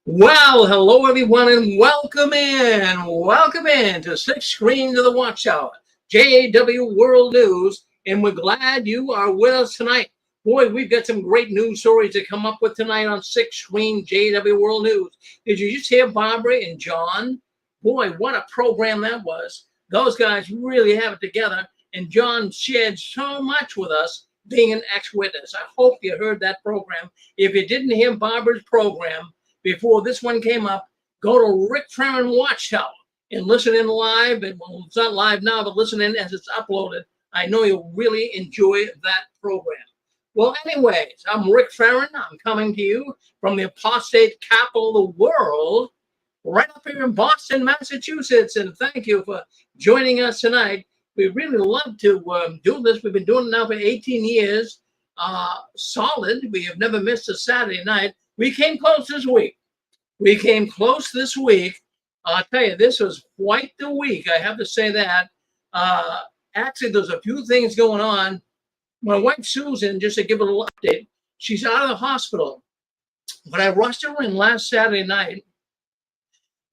Well, hello everyone, and welcome in to Sixth Screen to the Watchtower, JAW World News, and we're glad you are with us tonight. Boy, we've got some great news stories to come up with tonight on Sixth Screen JW World News. Did you just hear Barbara and John? Boy, what a program that was. Those guys really have it together, and John shared so much with us being an ex-witness. I hope you heard that program. If you didn't hear Barbara's program before this one came up, go to Rick Farron Watchtower and listen in live. And well, it's not live now, but listen in as it's uploaded. I know you'll really enjoy that program. Well, anyways, I'm Rick Farron. I'm coming to you from the apostate capital of the world, right up here in Boston, Massachusetts. And thank you for joining us tonight. We really love to do this. We've been doing it now for 18 years, solid. We have never missed a Saturday night. We came close this week. I'll tell you, this was quite the week. I have to say that. Actually, there's a few things going on. My wife, Susan, just to give a little update, she's out of the hospital. But I rushed her in last Saturday night,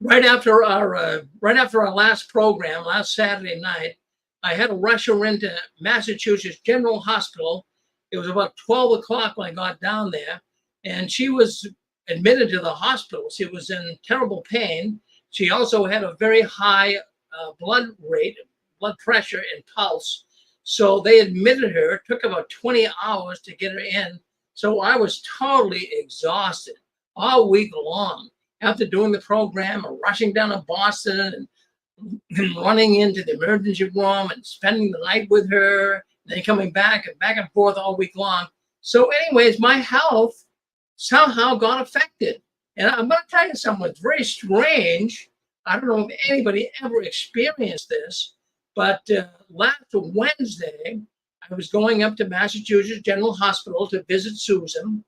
right after our last program, last Saturday night. I had to rush her into Massachusetts General Hospital. It was about 12 o'clock when I got down there. And she was admitted to the hospital. She was in terrible pain. She also had a very high blood pressure, and pulse. So they admitted her. It took about 20 hours to get her in. So I was totally exhausted all week long after doing the program and rushing down to Boston and running into the emergency room and spending the night with her, and then coming back and forth all week long. So anyways, my health somehow got affected. And I'm going to tell you something. It's very strange. I don't know if anybody ever experienced this, but last Wednesday, I was going up to Massachusetts General Hospital to visit Susan.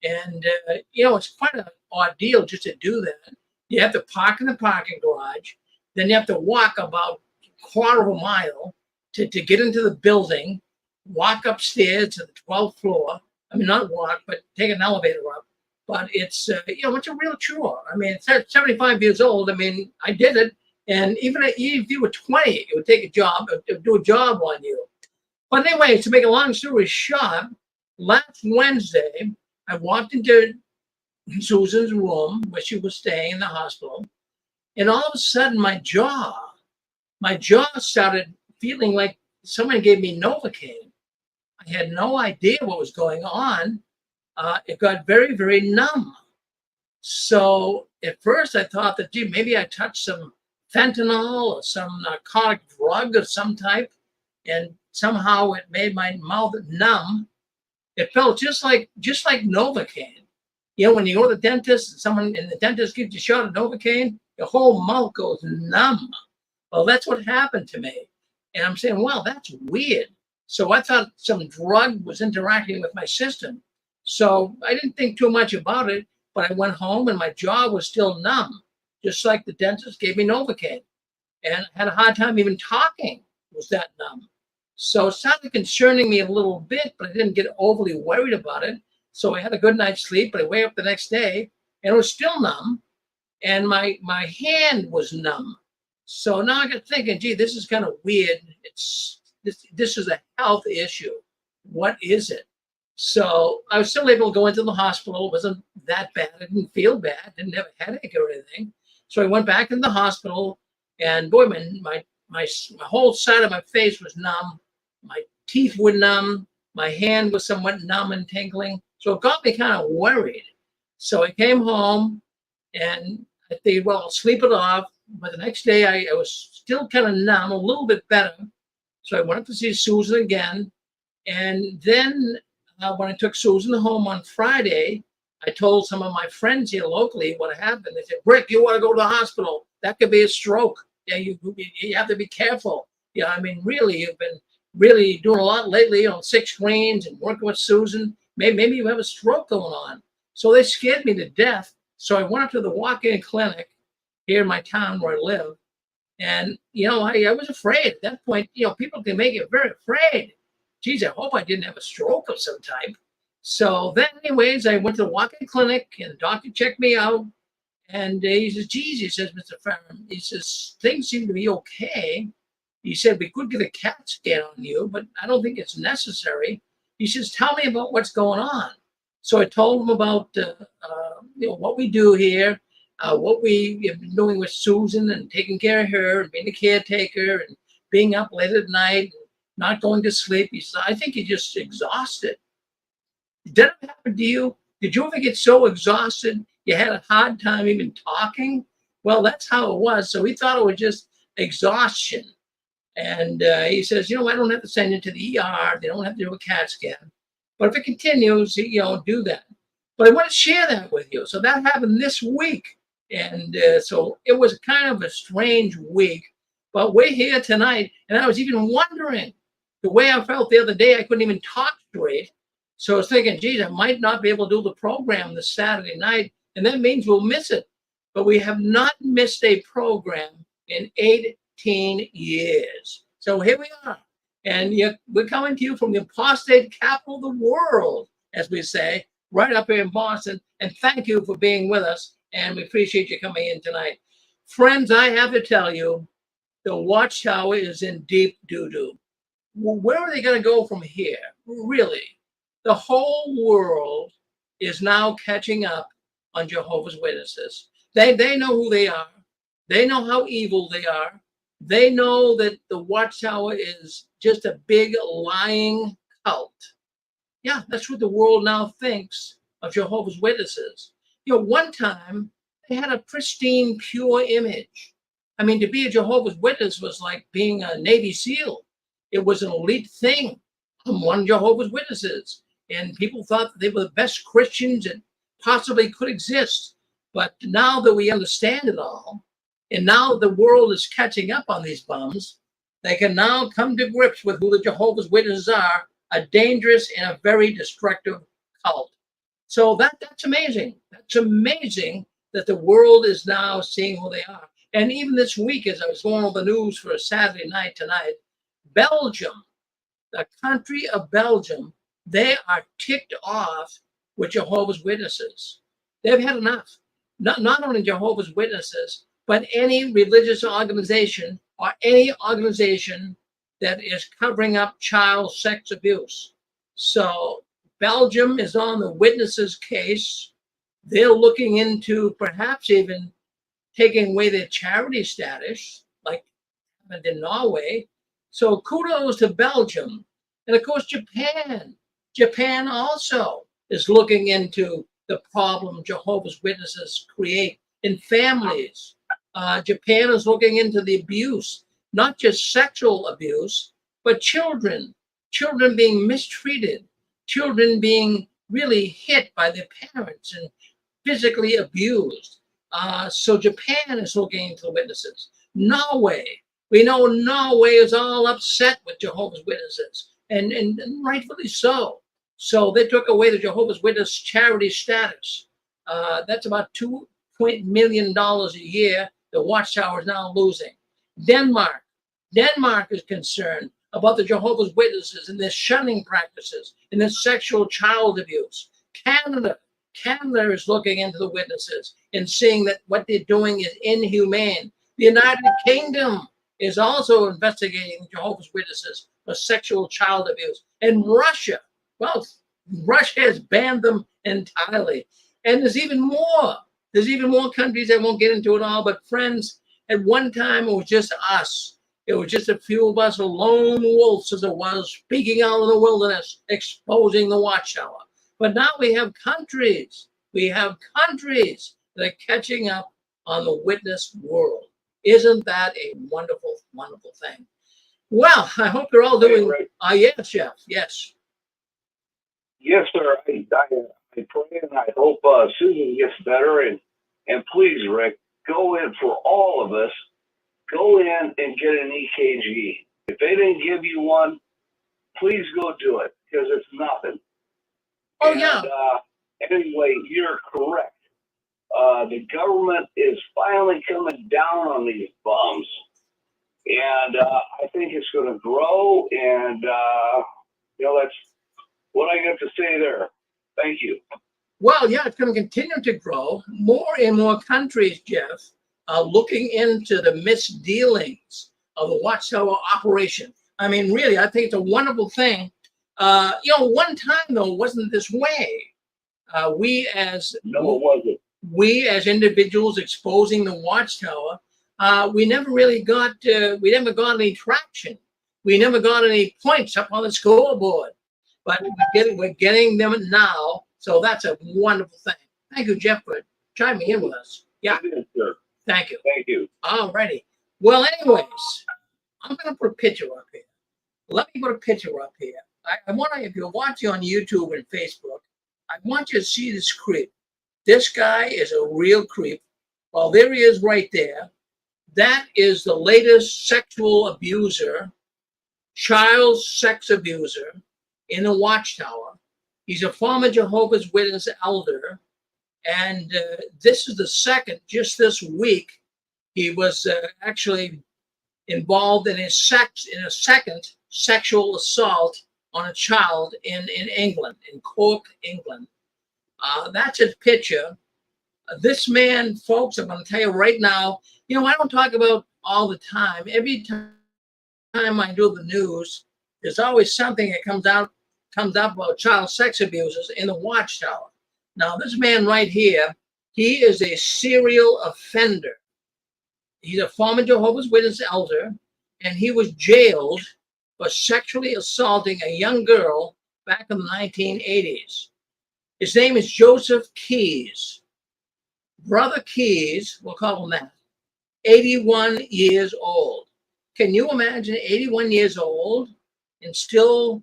And, it's quite an ordeal just to do that. You have to park in the parking garage. Then you have to walk about a quarter of a mile to get into the building, walk upstairs to the 12th floor. I mean, not walk, but take an elevator up. But it's, it's a real chore. I mean, at 75 years old, I mean, I did it. And even if you were 20, it would take a job, it would do a job on you. But anyway, to make a long story short, last Wednesday, I walked into Susan's room where she was staying in the hospital. And all of a sudden, my jaw started feeling like someone gave me Novocaine. I had no idea what was going on. It got very, very numb. So at first I thought that, gee, maybe I touched some fentanyl or some narcotic drug of some type, and somehow it made my mouth numb. It felt just like Novocaine. When you go to the dentist and the dentist gives you a shot of Novocaine, your whole mouth goes numb. Well, that's what happened to me. And I'm saying, well, that's weird. So I thought some drug was interacting with my system. So I didn't think too much about it, but I went home and my jaw was still numb, just like the dentist gave me Novocaine. And I had a hard time even talking. It was that numb. So it started concerning me a little bit, but I didn't get overly worried about it. So I had a good night's sleep, but I wake up the next day and it was still numb. And my hand was numb. So now I got thinking, gee, this is kind of weird. This is a health issue. What is it? So I was still able to go into the hospital. It wasn't that bad. I didn't feel bad. Didn't have a headache or anything. So I went back in the hospital, and boy, my whole side of my face was numb. My teeth were numb. My hand was somewhat numb and tingling. So it got me kind of worried. So I came home, and I figured, well, I'll sleep it off. But the next day, I was still kind of numb, a little bit better. So I went up to see Susan again. And then when I took Susan home on Friday, I told some of my friends here locally what happened. They said, Rick, you want to go to the hospital? That could be a stroke. Yeah, you have to be careful. Yeah, I mean, really, you've been really doing a lot lately on 6 screens and working with Susan. Maybe you have a stroke going on. So they scared me to death. So I went up to the walk-in clinic here in my town where I live. And, I was afraid at that point. People can make you very afraid. Geez, I hope I didn't have a stroke of some type. So then, anyways, I went to the walk-in clinic, and the doctor checked me out. And he says, geez, he says, Mr. Farron, he says, things seem to be okay. He said, we could get a CAT scan on you, but I don't think it's necessary. He says, tell me about what's going on. So I told him about what we do here, what we have been doing with Susan and taking care of her and being a caretaker and being up late at night and not going to sleep. He said, I think you're just exhausted. Did that happen to you? Did you ever get so exhausted you had a hard time even talking? Well, that's how it was. So he thought it was just exhaustion. And he says, I don't have to send you to the ER. They don't have to do a CAT scan. But if it continues, do that. But I want to share that with you. So that happened this week. And so it was kind of a strange week. But we're here tonight. And I was even wondering, the way I felt the other day, I couldn't even talk straight. So I was thinking, geez, I might not be able to do the program this Saturday night, and that means we'll miss it. But we have not missed a program in 18 years. So here we are. And we're coming to you from the apostate capital of the world, as we say, right up here in Boston. And thank you for being with us. And we appreciate you coming in tonight. Friends, I have to tell you, the Watchtower is in deep doo-doo. Well, where are they going to go from here? Really? The whole world is now catching up on Jehovah's Witnesses. They know who they are. They know how evil they are. They know that the Watchtower is just a big lying cult. Yeah, that's what the world now thinks of Jehovah's Witnesses. One time they had a pristine, pure image. I mean, to be a Jehovah's Witness was like being a Navy SEAL. It was an elite thing. I'm one Jehovah's Witnesses. And people thought that they were the best Christians that possibly could exist. But now that we understand it all, and now the world is catching up on these bums, they can now come to grips with who the Jehovah's Witnesses are, a dangerous and a very destructive cult. So that's amazing. That's amazing that the world is now seeing who they are. And even this week, as I was going over the news for a Saturday night tonight, Belgium, the country of Belgium, they are ticked off with Jehovah's Witnesses. They've had enough. Not only Jehovah's Witnesses, but any religious organization or any organization that is covering up child sex abuse. So Belgium is on the witnesses case. They're looking into perhaps even taking away their charity status, like in Norway. So kudos to Belgium. And of course, Japan. Japan also is looking into the problem Jehovah's Witnesses create in families. Japan is looking into the abuse, not just sexual abuse, but children being mistreated, children being really hit by their parents and physically abused. So Japan is looking into the witnesses. Norway, we know Norway is all upset with Jehovah's Witnesses, and rightfully so. So they took away the Jehovah's Witness charity status. That's about $2 million a year the Watchtower is now losing. Denmark is concerned about the Jehovah's Witnesses and their shunning practices and their sexual child abuse. Canada is looking into the witnesses and seeing that what they're doing is inhumane. The United Kingdom is also investigating Jehovah's Witnesses for sexual child abuse. And Russia has banned them entirely. And there's even more. There's even more countries. I won't get into it all, but friends, at one time it was just us. It was just a few of us, lone wolves as it was, speaking out in the wilderness, exposing the Watchtower. But now we have countries. We have countries that are catching up on the witness world. Isn't that a wonderful, wonderful thing? Well, I hope you're all doing. Yes, Jeff. Yes. Yes, sir. I pray and I hope Susan gets better. And please, Rick, go in for all of us. Go in and get an EKG. If they didn't give you one, please go do it because it's nothing. Yeah. Anyway, you're correct. The government is finally coming down on these bums. And I think it's going to grow. And, that's what I got to say there. Well, yeah, it's going to continue to grow. More and more countries, Jeff, are looking into the misdealings of the Watchtower operation. I mean, really, I think it's a wonderful thing. One time though, wasn't this way. We as No, it wasn't. we as individuals exposing the Watchtower, we never got any traction. We never got any points up on the scoreboard. But we're getting them now, so that's a wonderful thing. Thank you, Jeff, for chiming in with us. Yeah, It is, sir. thank you. Thank you. All righty. Well, anyways, I'm going to put a picture up here. Let me put a picture up here. I want to, if you're watching on YouTube and Facebook, I want you to see this creep. This guy is a real creep. Well, there he is right there. That is the latest sexual abuser, child sex abuser in the Watchtower. He's a former Jehovah's Witness elder. And this is the second, just this week, he was actually involved in a second sexual assault on a child in England, in Cork, England. That's his picture. This man, folks, I'm going to tell you right now, I don't talk about all the time. Every time I do the news, there's always something that comes up about child sex abusers in the Watchtower. Now, this man right here, he is a serial offender. He's a former Jehovah's Witness elder, and he was jailed for sexually assaulting a young girl back in the 1980s. His name is Joseph Keys. Brother Keys, we'll call him that, 81 years old. Can you imagine 81 years old and still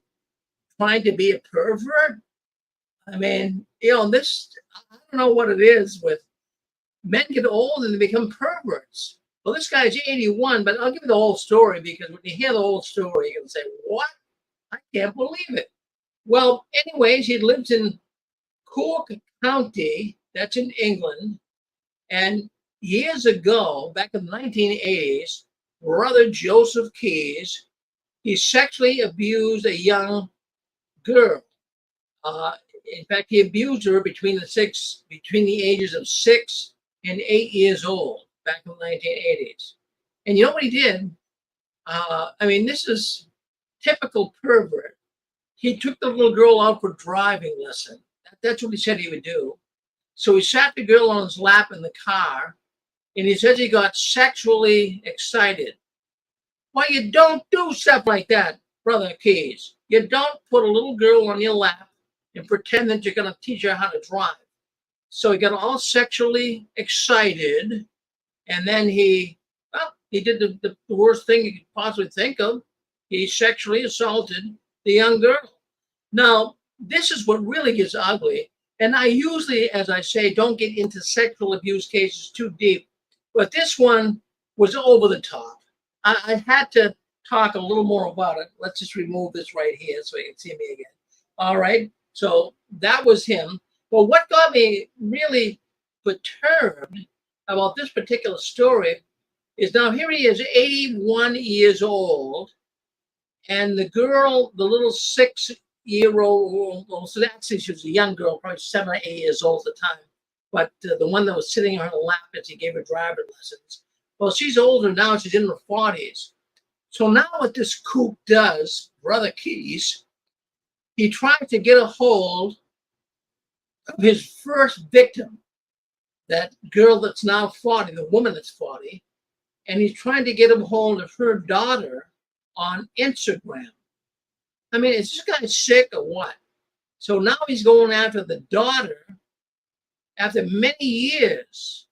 trying to be a pervert? I mean, I don't know what it is with men get old and they become perverts. Well, this guy's 81, but I'll give you the whole story because when you hear the whole story, you're going to say, what? I can't believe it. Well, anyways, he lives in Cork County, that's in England. And years ago, back in the 1980s, brother Joseph Keys, he sexually abused a young girl. In fact, he abused her between the ages of 6 and 8 years old back in the 1980s. And you know what he did? This is typical pervert. He took the little girl out for driving lesson. That's what he said he would do. So he sat the girl on his lap in the car, and he says he got sexually excited. Well, you don't do stuff like that, Brother Keys. You don't put a little girl on your lap and pretend that you're going to teach her how to drive. So he got all sexually excited, and then he did the worst thing you could possibly think of. He sexually assaulted the young girl. Now, this is what really gets ugly. And I usually, as I say, don't get into sexual abuse cases too deep. But this one was over the top. I had to talk a little more about it. Let's just remove this right here so you can see me again. All right. So that was him. But what got me really perturbed about this particular story is now here he is, 81 years old. And the girl, the little 6-year-old, well, so actually she was a young girl, probably 7 or 8 years old at the time. But the one that was sitting on her lap as he gave her driver lessons. Well, she's older now. She's in her 40s. So now what this kook does, Brother Keys, he tried to get a hold of his first victim, that girl that's now 40, the woman that's 40, and he's trying to get a hold of her daughter on Instagram. I mean, is this guy sick or what? So now he's going after the daughter after many years.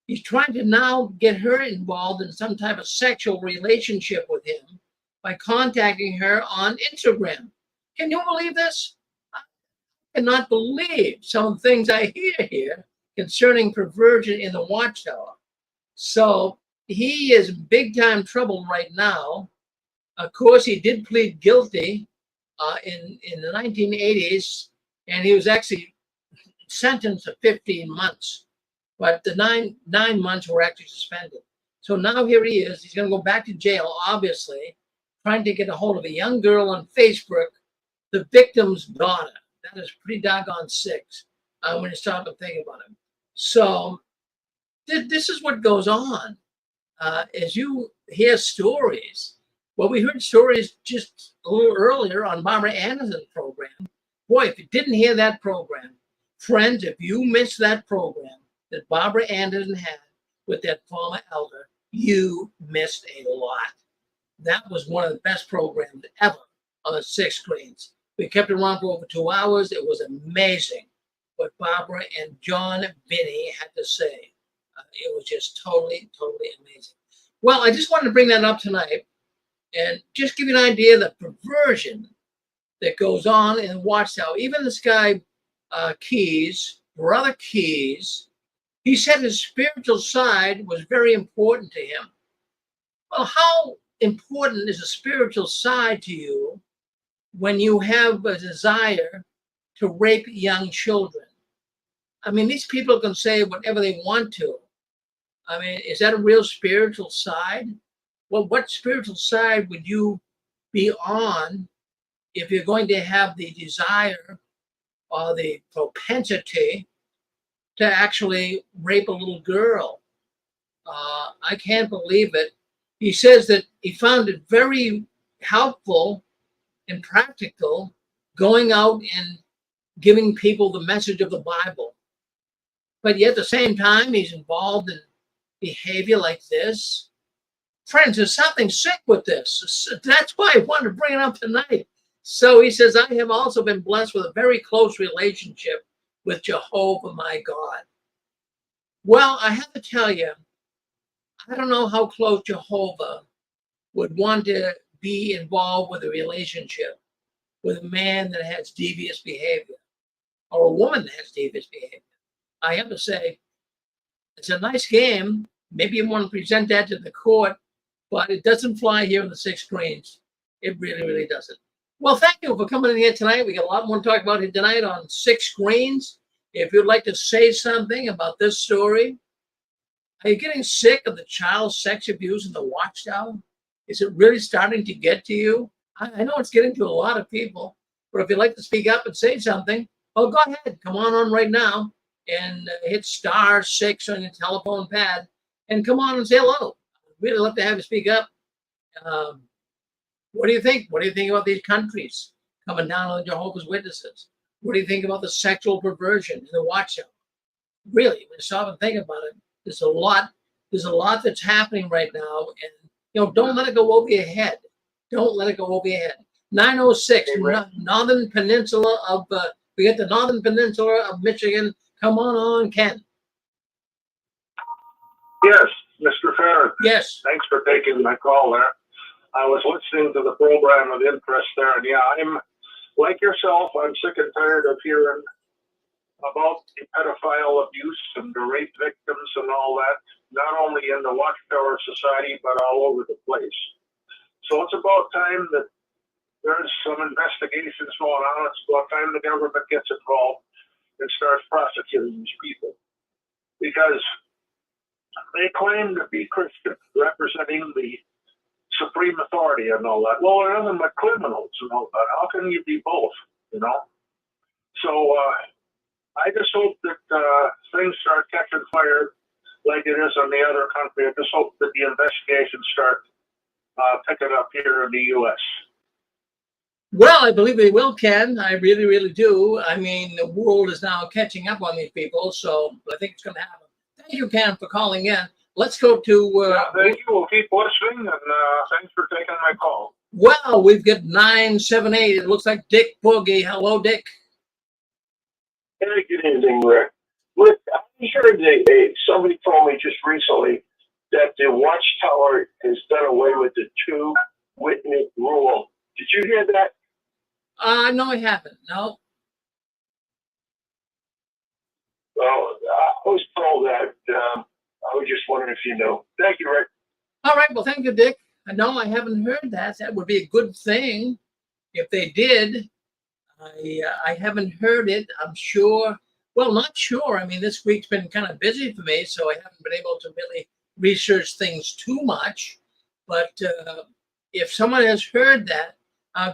He's trying to now get her involved in some type of sexual relationship with him by contacting her on Instagram. Can you believe this? I cannot believe some things I hear here concerning perversion in the Watchtower. So he is in big time trouble right now. Of course, he did plead guilty in the 1980s, and he was actually sentenced to 15 months. But the nine months were actually suspended. So now here he is. He's going to go back to jail, obviously, trying to get a hold of a young girl on Facebook, the victim's daughter. That is pretty doggone sick when you stop and think about it. So this is what goes on as you hear stories. Well, we heard stories just a little earlier on Barbara Anderson's program. Boy, if you didn't hear that program, friends, if you missed that program that Barbara Anderson had with that former elder, you missed a lot. That was one of the best programs ever on the 6 screens. We kept it around for over 2 hours. It was amazing what Barbara and John Binney had to say. It was just totally, totally amazing. Well, I just wanted to bring that up tonight and just give you an idea of the perversion that goes on in Watchtower. Even this guy, Keys, Brother Keys, he said his spiritual side was very important to him. Well, how important is a spiritual side to you when you have a desire to rape young children? I mean, these people can say whatever they want to. I mean, is that a real spiritual side? Well, what spiritual side would you be on if you're going to have the desire or the propensity to actually rape a little girl? I can't believe it. He says that he found it very helpful and practical going out and giving people the message of the Bible. But yet at the same time, he's involved in behavior like this. Friends, there's something sick with this. That's why I wanted to bring it up tonight. So he says, I have also been blessed with a very close relationship with Jehovah, my God. Well, I have to tell you, I don't know how close Jehovah would want to be involved with a relationship with a man that has devious behavior or a woman that has devious behavior. I have to say, it's a nice game. Maybe you want to present that to the court, but it doesn't fly here in the 6 screens. It really, really doesn't. Well, thank you for coming in here tonight. We got a lot more to talk about here tonight on 6 screens. If you'd like to say something about this story, are you getting sick of the child sex abuse in the Watchtower? Is it really starting to get to you? I know it's getting to a lot of people, but if you'd like to speak up and say something, well, go ahead. Come on right now and hit *6 on your telephone pad and come on and say hello. I'd really love to have you speak up. What do you think? What do you think about these countries coming down on the Jehovah's Witnesses? What do you think about the sexual perversion in the Watchtower? Really, when you stop and think about it, there's a lot that's happening right now, and don't let it go over your head. Don't let it go over your head. 906, Northern Peninsula of we get the Northern Peninsula of Michigan. Come on, Ken. Yes, Mr. Farron. Yes. Thanks for taking my call there. I was listening to the program with interest there, and yeah, I'm like yourself. I'm sick and tired of hearing about the pedophile abuse and the rape victims and all that, not only in the Watchtower Society, but all over the place. So it's about time that there's some investigations going on. It's about time the government gets involved and starts prosecuting these people, because they claim to be Christian, representing the supreme authority and all that. Well, they're nothing but criminals and all that. How can you be both, So I just hope that things start catching fire like it is in the other country. I just hope that the investigations start picking up here in the U.S. Well, I believe they will, Ken. I really, really do. I mean, the world is now catching up on these people, so I think it's going to happen. Thank you, Ken, for calling in. Let's go to... thank you. We'll keep listening, and thanks for taking my call. Well, we've got 978. It looks like Dick Boogie. Hello, Dick. Hey, good evening, Rick. Rick, I heard somebody told me just recently that the Watchtower has done away with the 2-witness rule. Did you hear that? No, I haven't. No. Well, I was told that. I was just wondering if you know. Thank you, Rick. All right. Well, thank you, Dick. No, I haven't heard that. That would be a good thing if they did. I haven't heard it. I'm sure. Well, not sure. I mean, this week's been kind of busy for me, so I haven't been able to really research things too much. But if someone has heard that,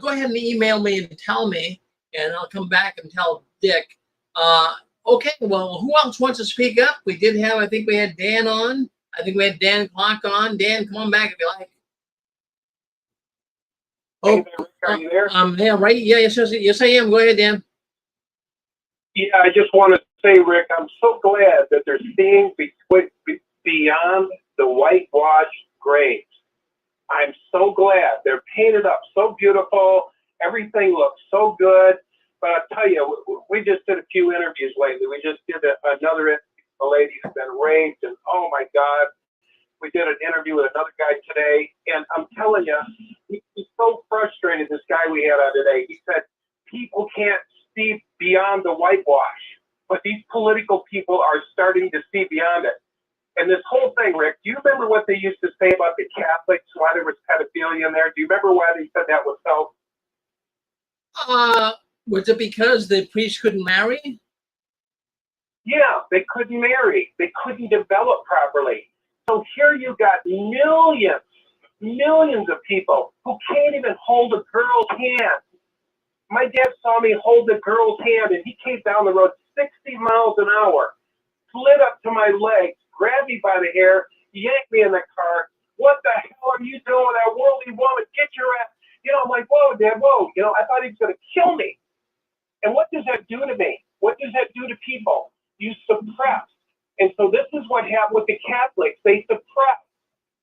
go ahead and email me and tell me. and I'll come back and tell Dick. Okay, well, who else wants to speak up? We did have, I think we had Dan on. I think we had Dan Clock on. Dan, come on back if you like. Oh, Hey there, Rick, are you there? yeah, right. Yeah, yes, I am. Go ahead, Dan. Yeah, I just want to say, Rick, I'm so glad that they're seeing beyond the whitewashed graves. I'm so glad. They're painted up so beautiful. Everything looks so good. But I'll tell you, we just did a few interviews lately. We just did another interview with a lady who's been raped, and oh my God. We did an interview with another guy today, and I'm telling you, he's so frustrated, this guy we had on today. He said, people can't see beyond the whitewash, but these political people are starting to see beyond it. And this whole thing, Rick, do you remember what they used to say about the Catholics, why there was pedophilia in there? Do you remember why they said that was so? Was it because the priest couldn't marry? Yeah, they couldn't marry. They couldn't develop properly. So here you got millions of people who can't even hold a girl's hand. My dad saw me hold the girl's hand, and he came down the road 60 miles an hour, slid up to my legs, grabbed me by the hair, yanked me in the car. What the hell are you doing, that worldly woman? Get your ass. You know, I'm like, whoa, Dad, whoa. You know, I thought he was going to kill me. And what does that do to me? What does that do to people? You suppress. And so this is what happened with the Catholics. They suppress.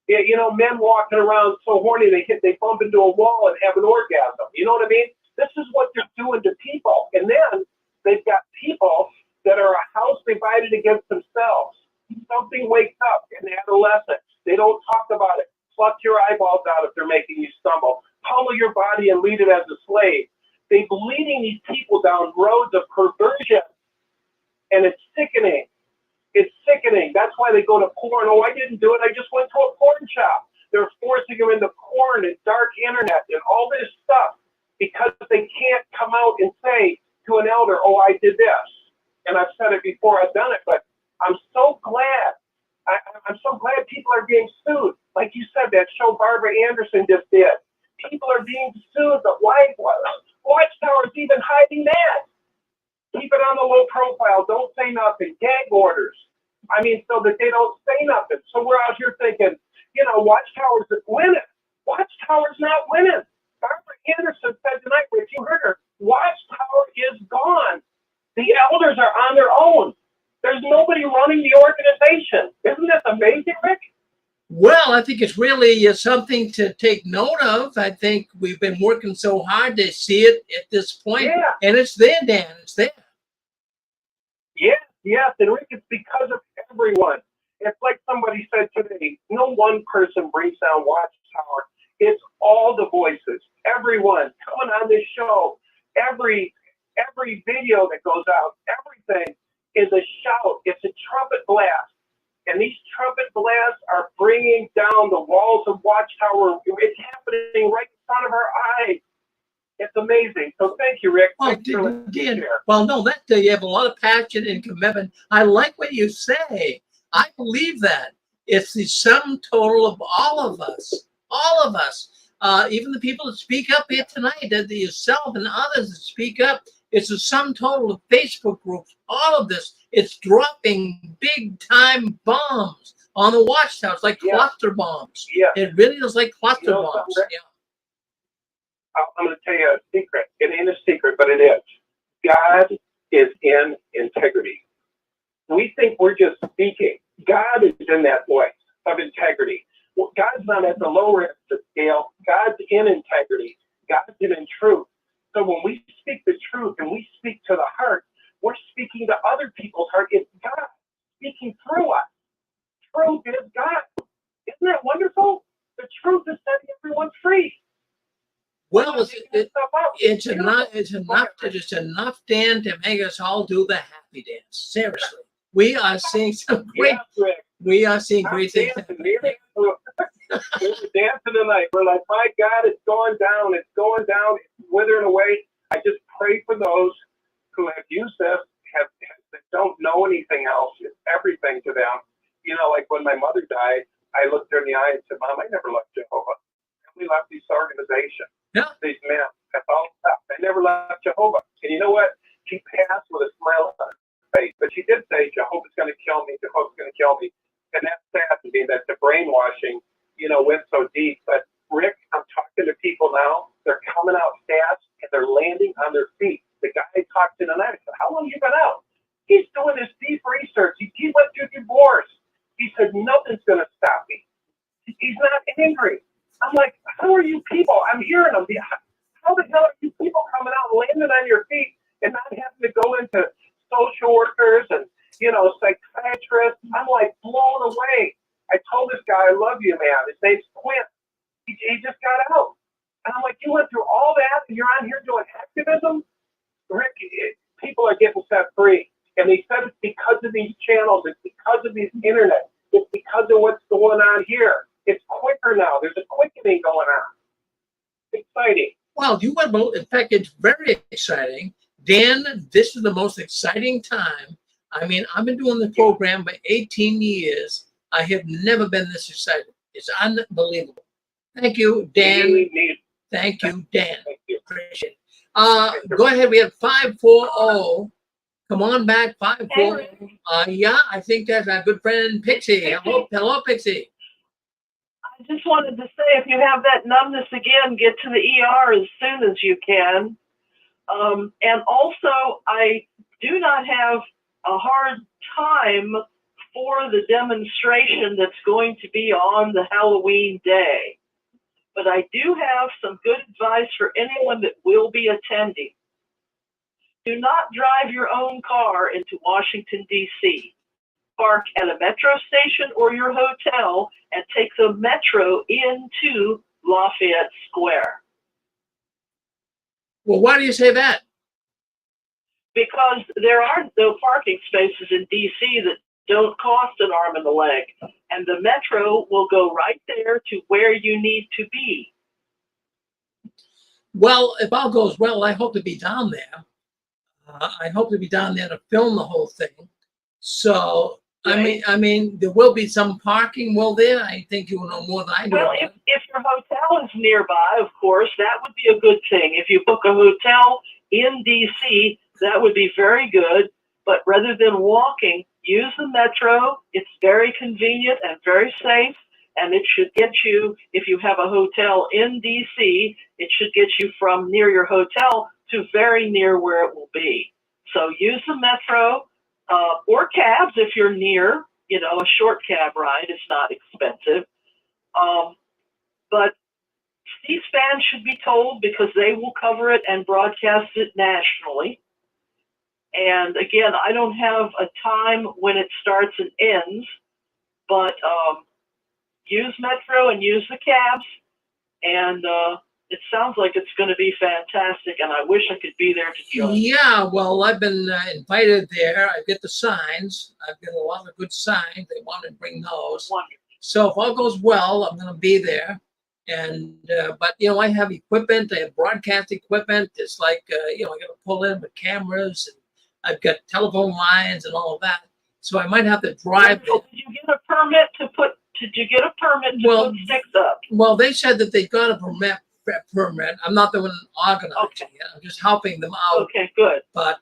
You know, men walking around so horny they bump into a wall and have an orgasm. You know what I mean? This is what they're doing to people. And then they've got people that are a house divided against themselves. Something wakes up in adolescence. They don't talk about it. Pluck your eyeballs out if they're making you stumble. Pummel your body and lead it as a slave. They're leading these people down roads of perversion. And it's sickening. It's sickening. That's why they go to porn. Oh, I didn't do it. I just went to a porn shop. They're forcing them into porn and dark internet and all this stuff because they can't come out and say to an elder, oh, I did this. And I've said it before, I've done it, but I'm so glad. I'm so glad people are being sued. Like you said, that show Barbara Anderson just did. People are being sued. The Watchtower is even hiding that. Keep it on the low profile. Don't say nothing. Gag orders. I mean, so that they don't say nothing. So we're out here thinking, you know, Watchtower's winning. Watchtower's not winning. Barbara Anderson said tonight, Rich, you heard her, Watchtower is gone. The elders are on their own. There's nobody running the organization. Isn't that amazing, Rick? Well, I think it's really something to take note of. I think we've been working so hard to see it at this point. Yeah. And it's there, Dan. It's there. Yes. And Rick, it's because of everyone. It's like somebody said today, no one person brings down Watchtower. It's all the voices, everyone coming on this show, every video that goes out, everything is a shout. It's a trumpet blast. And these trumpet blasts are bringing down the walls of Watchtower. It's happening right in front of our eyes. It's amazing. So thank you, Rick. Well, Dan, well, no, that you have a lot of passion and commitment. I like what you say. I believe that. It's the sum total of all of us. All of us. Even the people that speak up here tonight, yourself and others that speak up, it's a sum total of Facebook groups. All of this. It's dropping big time bombs on the Watchtower. It's like cluster bombs. Yeah. It really is like cluster bombs. Yeah. I'm going to tell you a secret. It ain't a secret, but it is. God is in integrity. We think we're just speaking. God is in that voice of integrity. Well, God's not at the lower end of the scale. God's in integrity. God's in truth. So when we speak the truth and we speak to the heart, we're speaking to other people's heart. It's God speaking through us. Truth is God. Isn't that wonderful? The truth is setting everyone free. Well, it's enough, Dan, to make us all do the happy dance. Seriously, we are seeing some great. We are seeing great things. We were dancing tonight. We're like, my God, it's going down. It's going down. It's withering away. I just pray for those who have used this, that don't know anything else. It's everything to them. You know, like when my mother died, I looked her in the eye and said, Mom, I never left Jehovah. And we left this organization. Yeah. These men. That's all it left. They never left Jehovah. And you know what? She passed with a smile on her face. But she did say, Jehovah's going to kill me. Jehovah's going to kill me. And that's sad to me that the brainwashing, went so deep. But Rick, I'm talking to people now. They're coming out fast and they're landing on their feet. The guy I talked to tonight, I said, how long have you been out? He's doing this deep research. He went through divorce. He said, nothing's going to stop me. He's not angry. I'm like, how are you people? I'm hearing them. How the hell are you people coming out and landing on your feet and not having to go into social workers and, psychiatrists? I'm like blown away. I told this guy, I love you, man. His name's Quint. He just got out. And I'm like, you went through all that and you're on here doing activism? Rick, people are getting set free. And they said it's because of these channels. It's because of these internet. It's because of what's going on here. It's quicker now. There's a quickening going on. It's exciting. Well, in fact, it's very exciting. Dan, this is the most exciting time. I mean, I've been doing the program for 18 years. I have never been this excited. It's unbelievable. Thank you, Dan. Thank you, Dan. Thank you. Appreciate it. Go ahead. We have 540. Come on back, 540. Yeah, I think that's our good friend Pixie. Hello, Pixie. I just wanted to say, if you have that numbness again, get to the ER as soon as you can. And also, I do not have a hard time for the demonstration that's going to be on the Halloween day. But I do have some good advice for anyone that will be attending. Do not drive your own car into Washington, D.C. Park at a metro station or your hotel and take the metro into Lafayette Square. Well, why do you say that? Because there are no parking spaces in D.C. that don't cost an arm and a leg. And the metro will go right there to where you need to be. Well, if all goes well, I hope to be down there. I hope to be down there to film the whole thing. So, Right. I mean, there will be some parking, will there? I think you will know more than I do. Well, if your hotel is nearby, of course, that would be a good thing. If you book a hotel in D.C., that would be very good. But rather than walking, use the metro. It's very convenient and very safe. And it should get you, if you have a hotel in D.C., it should get you from near your hotel to very near where it will be. So use the metro or cabs if you're near, a short cab ride is not expensive. But C-SPAN should be told because they will cover it and broadcast it nationally. And again, I don't have a time when it starts and ends, but use Metro and use the cabs. And it sounds like it's going to be fantastic, and I wish I could be there to join. Yeah, well, I've been invited there. I get the signs. I've got a lot of good signs. They want to bring those. Wonderful. So if all goes well, I'm going to be there. And but I have equipment. I have broadcast equipment. It's like I got to pull in with cameras, and I've got telephone lines and all of that. So I might have to drive. Did you get a permit to put? Did you get a permit to put sticks up? Well, they said that they got a permit. I'm not the one organizing it. I'm just helping them out. Okay, good. But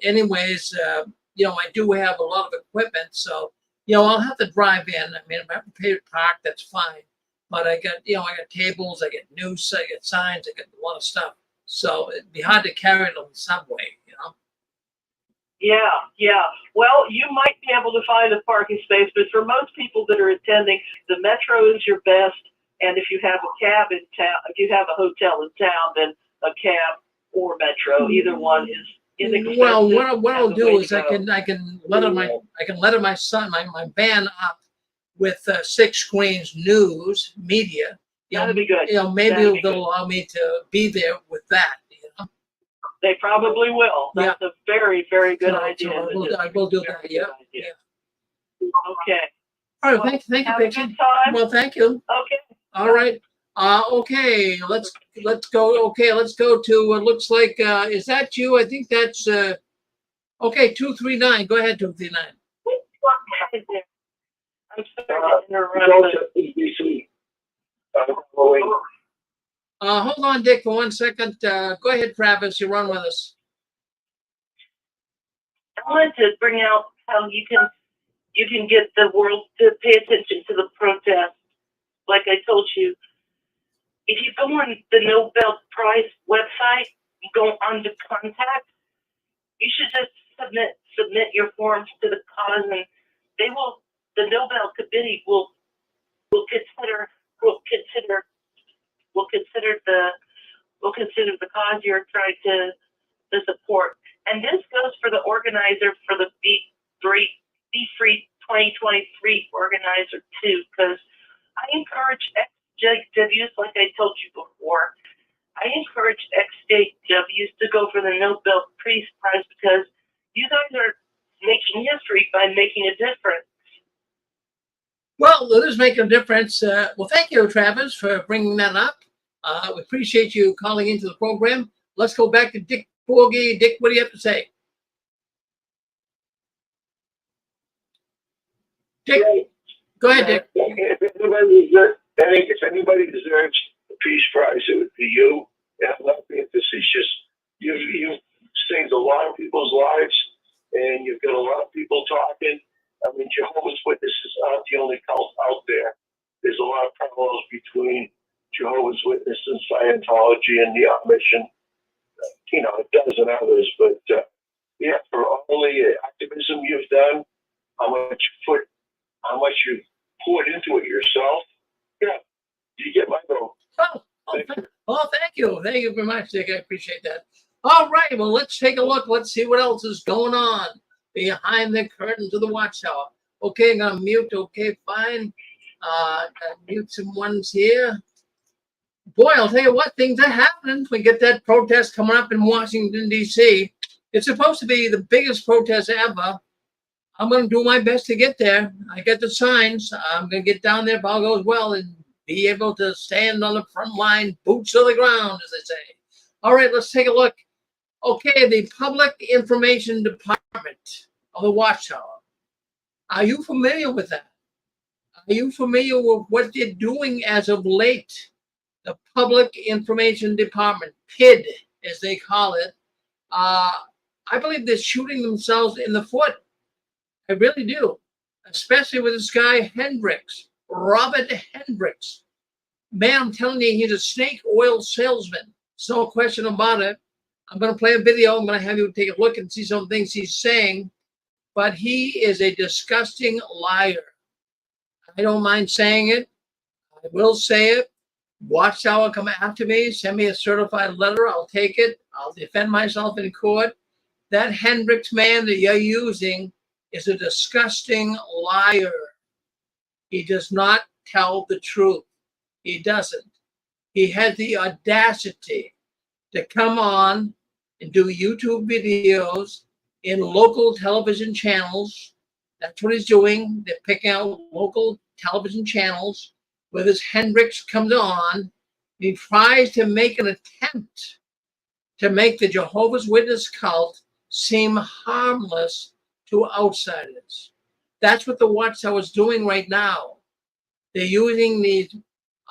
anyways, I do have a lot of equipment, so I'll have to drive in. I mean, if I have to pay to park, that's fine. But I got I got tables, I got noose, I got signs, I got a lot of stuff. So it'd be hard to carry it on the subway, Yeah. Well, you might be able to find a parking space, but for most people that are attending, the Metro is your best. And if you have a cab in town, if you have a hotel in town, then a cab or Metro, either one is inexpensive. Well, what I'll do is I can letter my son my van up with 6 screens, news, media. That'd be good. Maybe they'll allow me to be there with that. They probably will. That's a very, very good idea. So I will do that. Yeah. Okay. All right. Thank you, Have a Pixie. good time. Well, thank you. Okay. All right. Okay. Let's go. Okay. Let's go to. Looks like. Is that you? I think that's. Okay. 239. Go ahead. 239. I'm sorry to interrupt. Joseph, EBC. Hold on, Dick, for 1 second. Go ahead, Travis. You're on with us. I wanted to bring out how you can get the world to pay attention to the protest. Like I told you, if you go on the Nobel Prize website, you go under contact, you should just submit your forms to the cause, and the Nobel Committee will consider the cause you're trying to support. And this goes for the organizer for the Be Free 2023 organizer too, because I encourage ex-JWs, like I told you before, I encourage ex-JWs to go for the Nobel Peace Prize because you guys are making history by making a difference. Well, it is making a difference. Well, thank you, Travis, for bringing that up. We appreciate you calling into the program. Let's go back to Dick Borgie. Dick, what do you have to say? Dick, go ahead, Dick. If anybody deserves the Peace Prize, it would be you. And I'm not being facetious. You've saved a lot of people's lives, and you've got a lot of people talking. I mean, Jehovah's Witnesses aren't the only cult out there. There's a lot of parallels between Jehovah's Witnesses and Scientology and the Mission, a dozen others. But yeah, for all the activism you've done, how much you poured into it yourself, yeah, you get my vote. Thank you. Thank you very much, Dick. I appreciate that. All right, well, let's take a look. Let's see what else is going on behind the curtains of the Watchtower. Okay, I'm going to mute. Okay, fine. Mute some ones here. Boy, I'll tell you what, things are happening. We get that protest coming up in Washington, D.C. It's supposed to be the biggest protest ever. I'm going to do my best to get there. I get the signs. I'm going to get down there if all goes well and be able to stand on the front line, boots to the ground, as they say. All right, let's take a look. Okay, the Public Information Department of the Watchtower. Are you familiar with that? Are you familiar with what they're doing as of late? The Public Information Department, PID, as they call it. I believe they're shooting themselves in the foot. I really do, especially with this guy, Hendricks, Robert Hendricks. Man, I'm telling you, he's a snake oil salesman. There's no question about it. I'm going to play a video. I'm going to have you take a look and see some things he's saying. But he is a disgusting liar. I don't mind saying it. I will say it. Watchtower come after me. Send me a certified letter. I'll take it. I'll defend myself in court. That Hendricks man that you're using is a disgusting liar. He does not tell the truth. He doesn't. He has the audacity to come on and do YouTube videos in local television channels. That's what he's doing. They're picking out local television channels where this Hendricks comes on. He tries to make an attempt to make the Jehovah's Witness cult seem harmless to outsiders. That's what the Watchtower is doing right now. They're using these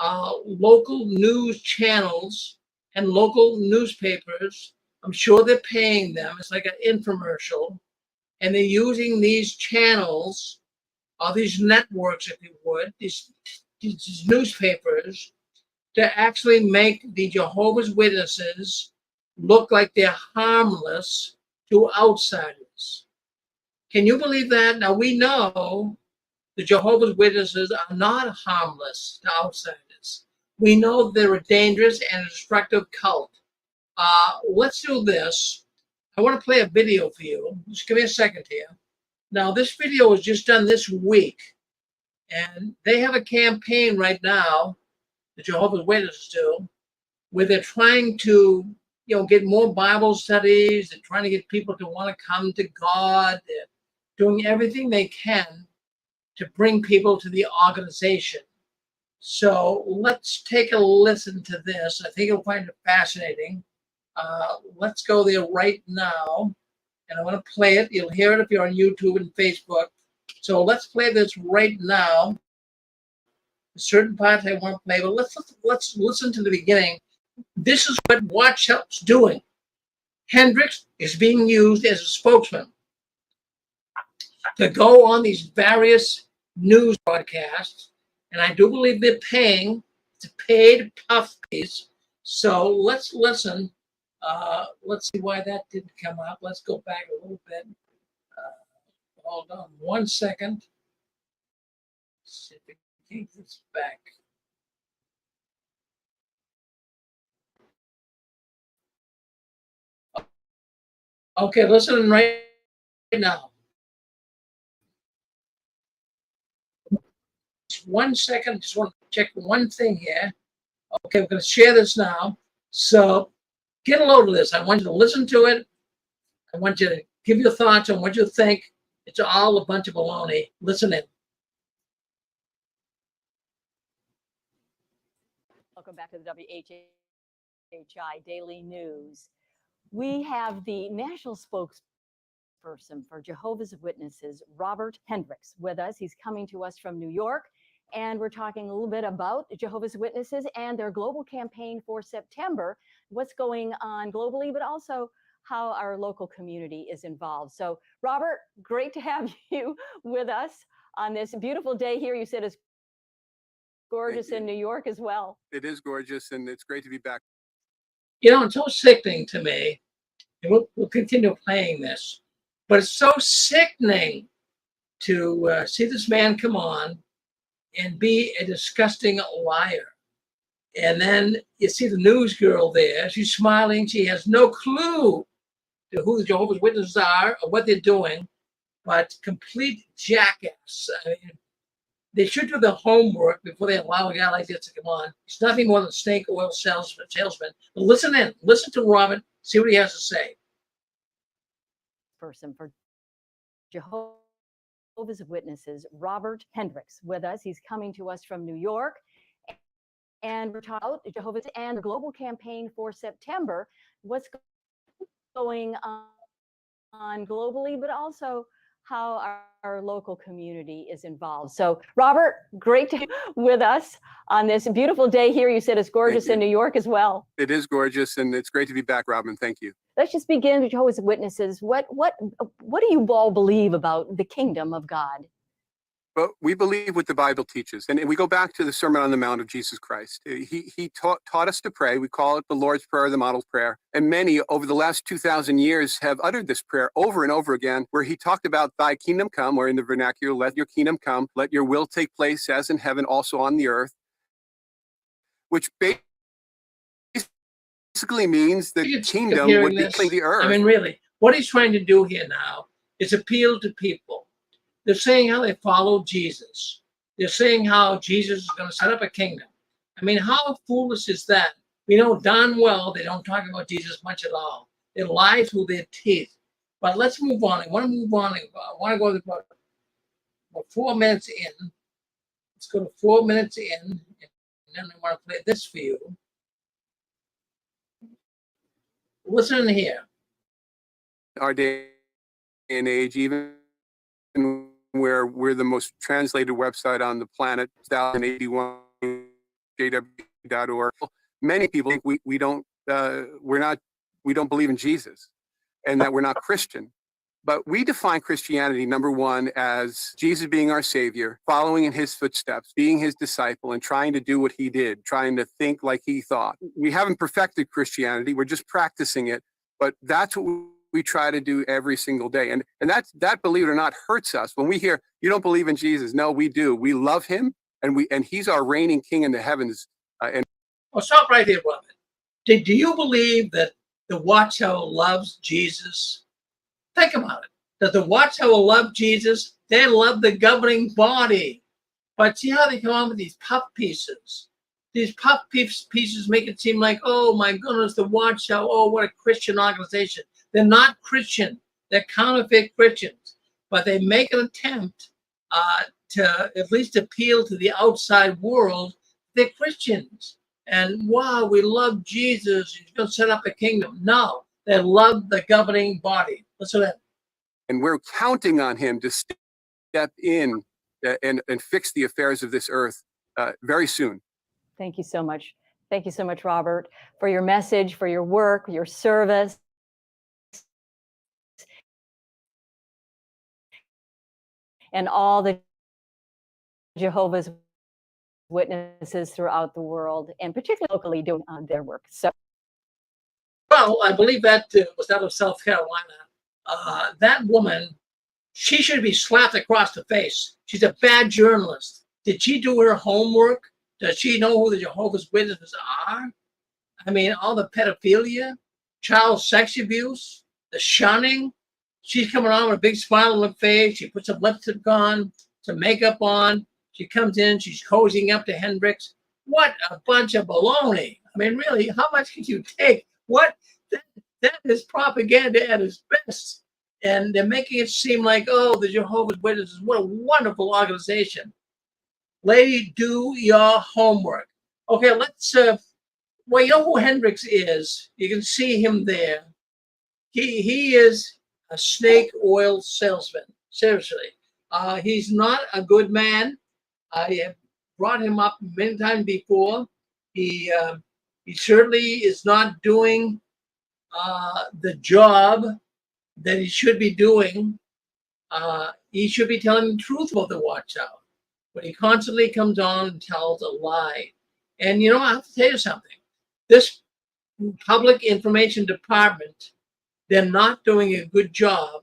local news channels and local newspapers. I'm sure they're paying them. It's like an infomercial. And they're using these channels, or these networks, if you would, these newspapers, to actually make the Jehovah's Witnesses look like they're harmless to outsiders. Can you believe that? Now, we know the Jehovah's Witnesses are not harmless to outsiders. We know they're a dangerous and a destructive cult. Let's do this. I want to play a video for you. Just give me a second here. Now, this video was just done this week, and they have a campaign right now, the Jehovah's Witnesses do, where they're trying to, get more Bible studies. They're trying to get people to want to come to God. They're doing everything they can to bring people to the organization. So let's take a listen to this. I think you'll find it fascinating. Let's go there right now. And I want to play it. You'll hear it if you're on YouTube and Facebook. So let's play this right now. Certain parts I want to play, but let's listen to the beginning. This is what Watchtower's doing. Hendricks is being used as a spokesman to go on these various news broadcasts, and I do believe they're paying. It's a paid puff piece. So let's listen. Let's see why that didn't come up. Let's go back a little bit. Hold on 1 second. See if we can get this back. Okay, listen right now. Just 1 second. Just want to check one thing here. Okay, we're going to share this now. So get a load of this. I want you to listen to it. I want you to give your thoughts on what you think. It's all a bunch of baloney. Listen in. Welcome back to the WHHI Daily News. We have the national spokesperson for Jehovah's Witnesses, Robert Hendricks, with us. He's coming to us from New York, and we're talking a little bit about Jehovah's Witnesses and their global campaign for September, what's going on globally, but also how our local community is involved. So, Robert, great to have you with us on this beautiful day here. You said it's gorgeous in New York as well. It is gorgeous, and it's great to be back. You know, it's so sickening to me, and we'll continue playing this, but it's so sickening to see this man come on and be a disgusting liar. And then you see the news girl there. She's smiling. She has no clue to who the Jehovah's Witnesses are or what they're doing, but complete jackass. I mean, they should do the homework before they allow a guy like this to come on. He's nothing more than a snake oil salesman. But listen in. Listen to Robert. See what he has to say. Person for Jehovah's Witnesses, Robert Hendricks, with us. He's coming to us from New York. And we're talking about Jehovah's and the global campaign for September. What's going on globally, but also how our local community is involved. So, Robert, great to have you with us on this beautiful day here. You said it's gorgeous in New York as well. It is gorgeous, and it's great to be back, Robin. Thank you. Let's just begin with Jehovah's Witnesses. What do you all believe about the kingdom of God? Well, we believe what the Bible teaches, and we go back to the Sermon on the Mount of Jesus Christ. He taught us to pray. We call it the Lord's Prayer, the model prayer. And many over the last 2,000 years have uttered this prayer over and over again, where he talked about thy kingdom come, or in the vernacular, let your kingdom come, let your will take place as in heaven, also on the earth, which basically means the kingdom would be king of the earth. I mean, really, what he's trying to do here now is appeal to people. They're saying how they follow Jesus. They're saying how Jesus is going to set up a kingdom. I mean, how foolish is that? We know darn well they don't talk about Jesus much at all. They lie through their teeth. But let's move on. I want to move on. I want to go about 4 minutes in. Let's go to 4 minutes in, and then I want to play this for you. Listen here. Our day and age, even where we're the most translated website on the planet, 1081 jw.org. Many people think we don't believe in Jesus, and that we're not Christian. But we define Christianity, number one, as Jesus being our Savior, following in his footsteps, being his disciple, and trying to do what he did, trying to think like he thought. We haven't perfected Christianity. We're just practicing it. But that's what we try to do every single day. And that, believe it or not, hurts us. When we hear, you don't believe in Jesus. No, we do. We love him, and he's our reigning king in the heavens. Well, stop right there, Robert. Do you believe that the Watchtower loves Jesus? Think about it. Does the Watchtower love Jesus? They love the governing body. But see how they come on with these puff pieces. These puff pieces make it seem like, oh my goodness, the Watchtower, oh, what a Christian organization. They're not Christian. They're counterfeit Christians. But they make an attempt to at least appeal to the outside world. They're Christians. And wow, we love Jesus. He's going to set up a kingdom. No, they love the governing body. Listen to that. And we're counting on him to step in and fix the affairs of this earth very soon. Thank you so much. Thank you so much, Robert, for your message, for your work, your service. And all the Jehovah's Witnesses throughout the world, and particularly locally, doing their work. So, well, I believe that was out of South Carolina. That woman, she should be slapped across the face. She's a bad journalist. Did she do her homework? Does she know who the Jehovah's Witnesses are? I mean, all the pedophilia, child sex abuse, the shunning. She's coming on with a big smile on her face. She puts some lipstick on, some makeup on. She comes in, she's cozying up to Hendricks. What a bunch of baloney. I mean, really, how much can you take? What? That is propaganda at its best. And they're making it seem like, oh, the Jehovah's Witnesses, what a wonderful organization. Lady, do your homework. Okay, let's, well, you know who Hendricks is. You can see him there. He is a snake oil salesman, seriously. He's not a good man. I have brought him up many times before. He certainly is not doing the job that he should be doing. He should be telling the truth about the Watchtower, but he constantly comes on and tells a lie. And you know, I have to tell you something. This public information department, they're not doing a good job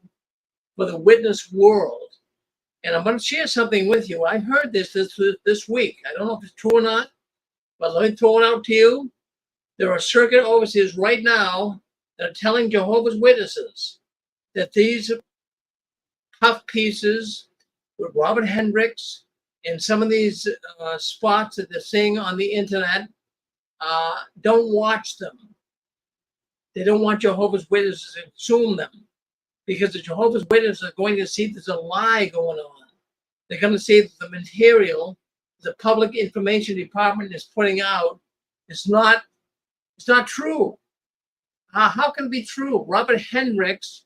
for the witness world. And I'm going to share something with you. I heard this week. I don't know if it's true or not, but let me throw it out to you. There are circuit overseers right now that are telling Jehovah's Witnesses that these puff pieces with Robert Hendricks and some of these spots that they're seeing on the internet, don't watch them. They don't want Jehovah's Witnesses to consume them, because the Jehovah's Witnesses are going to see there's a lie going on. They're going to see that the material the public information department is putting out is not true. How can it be true? Robert Hendricks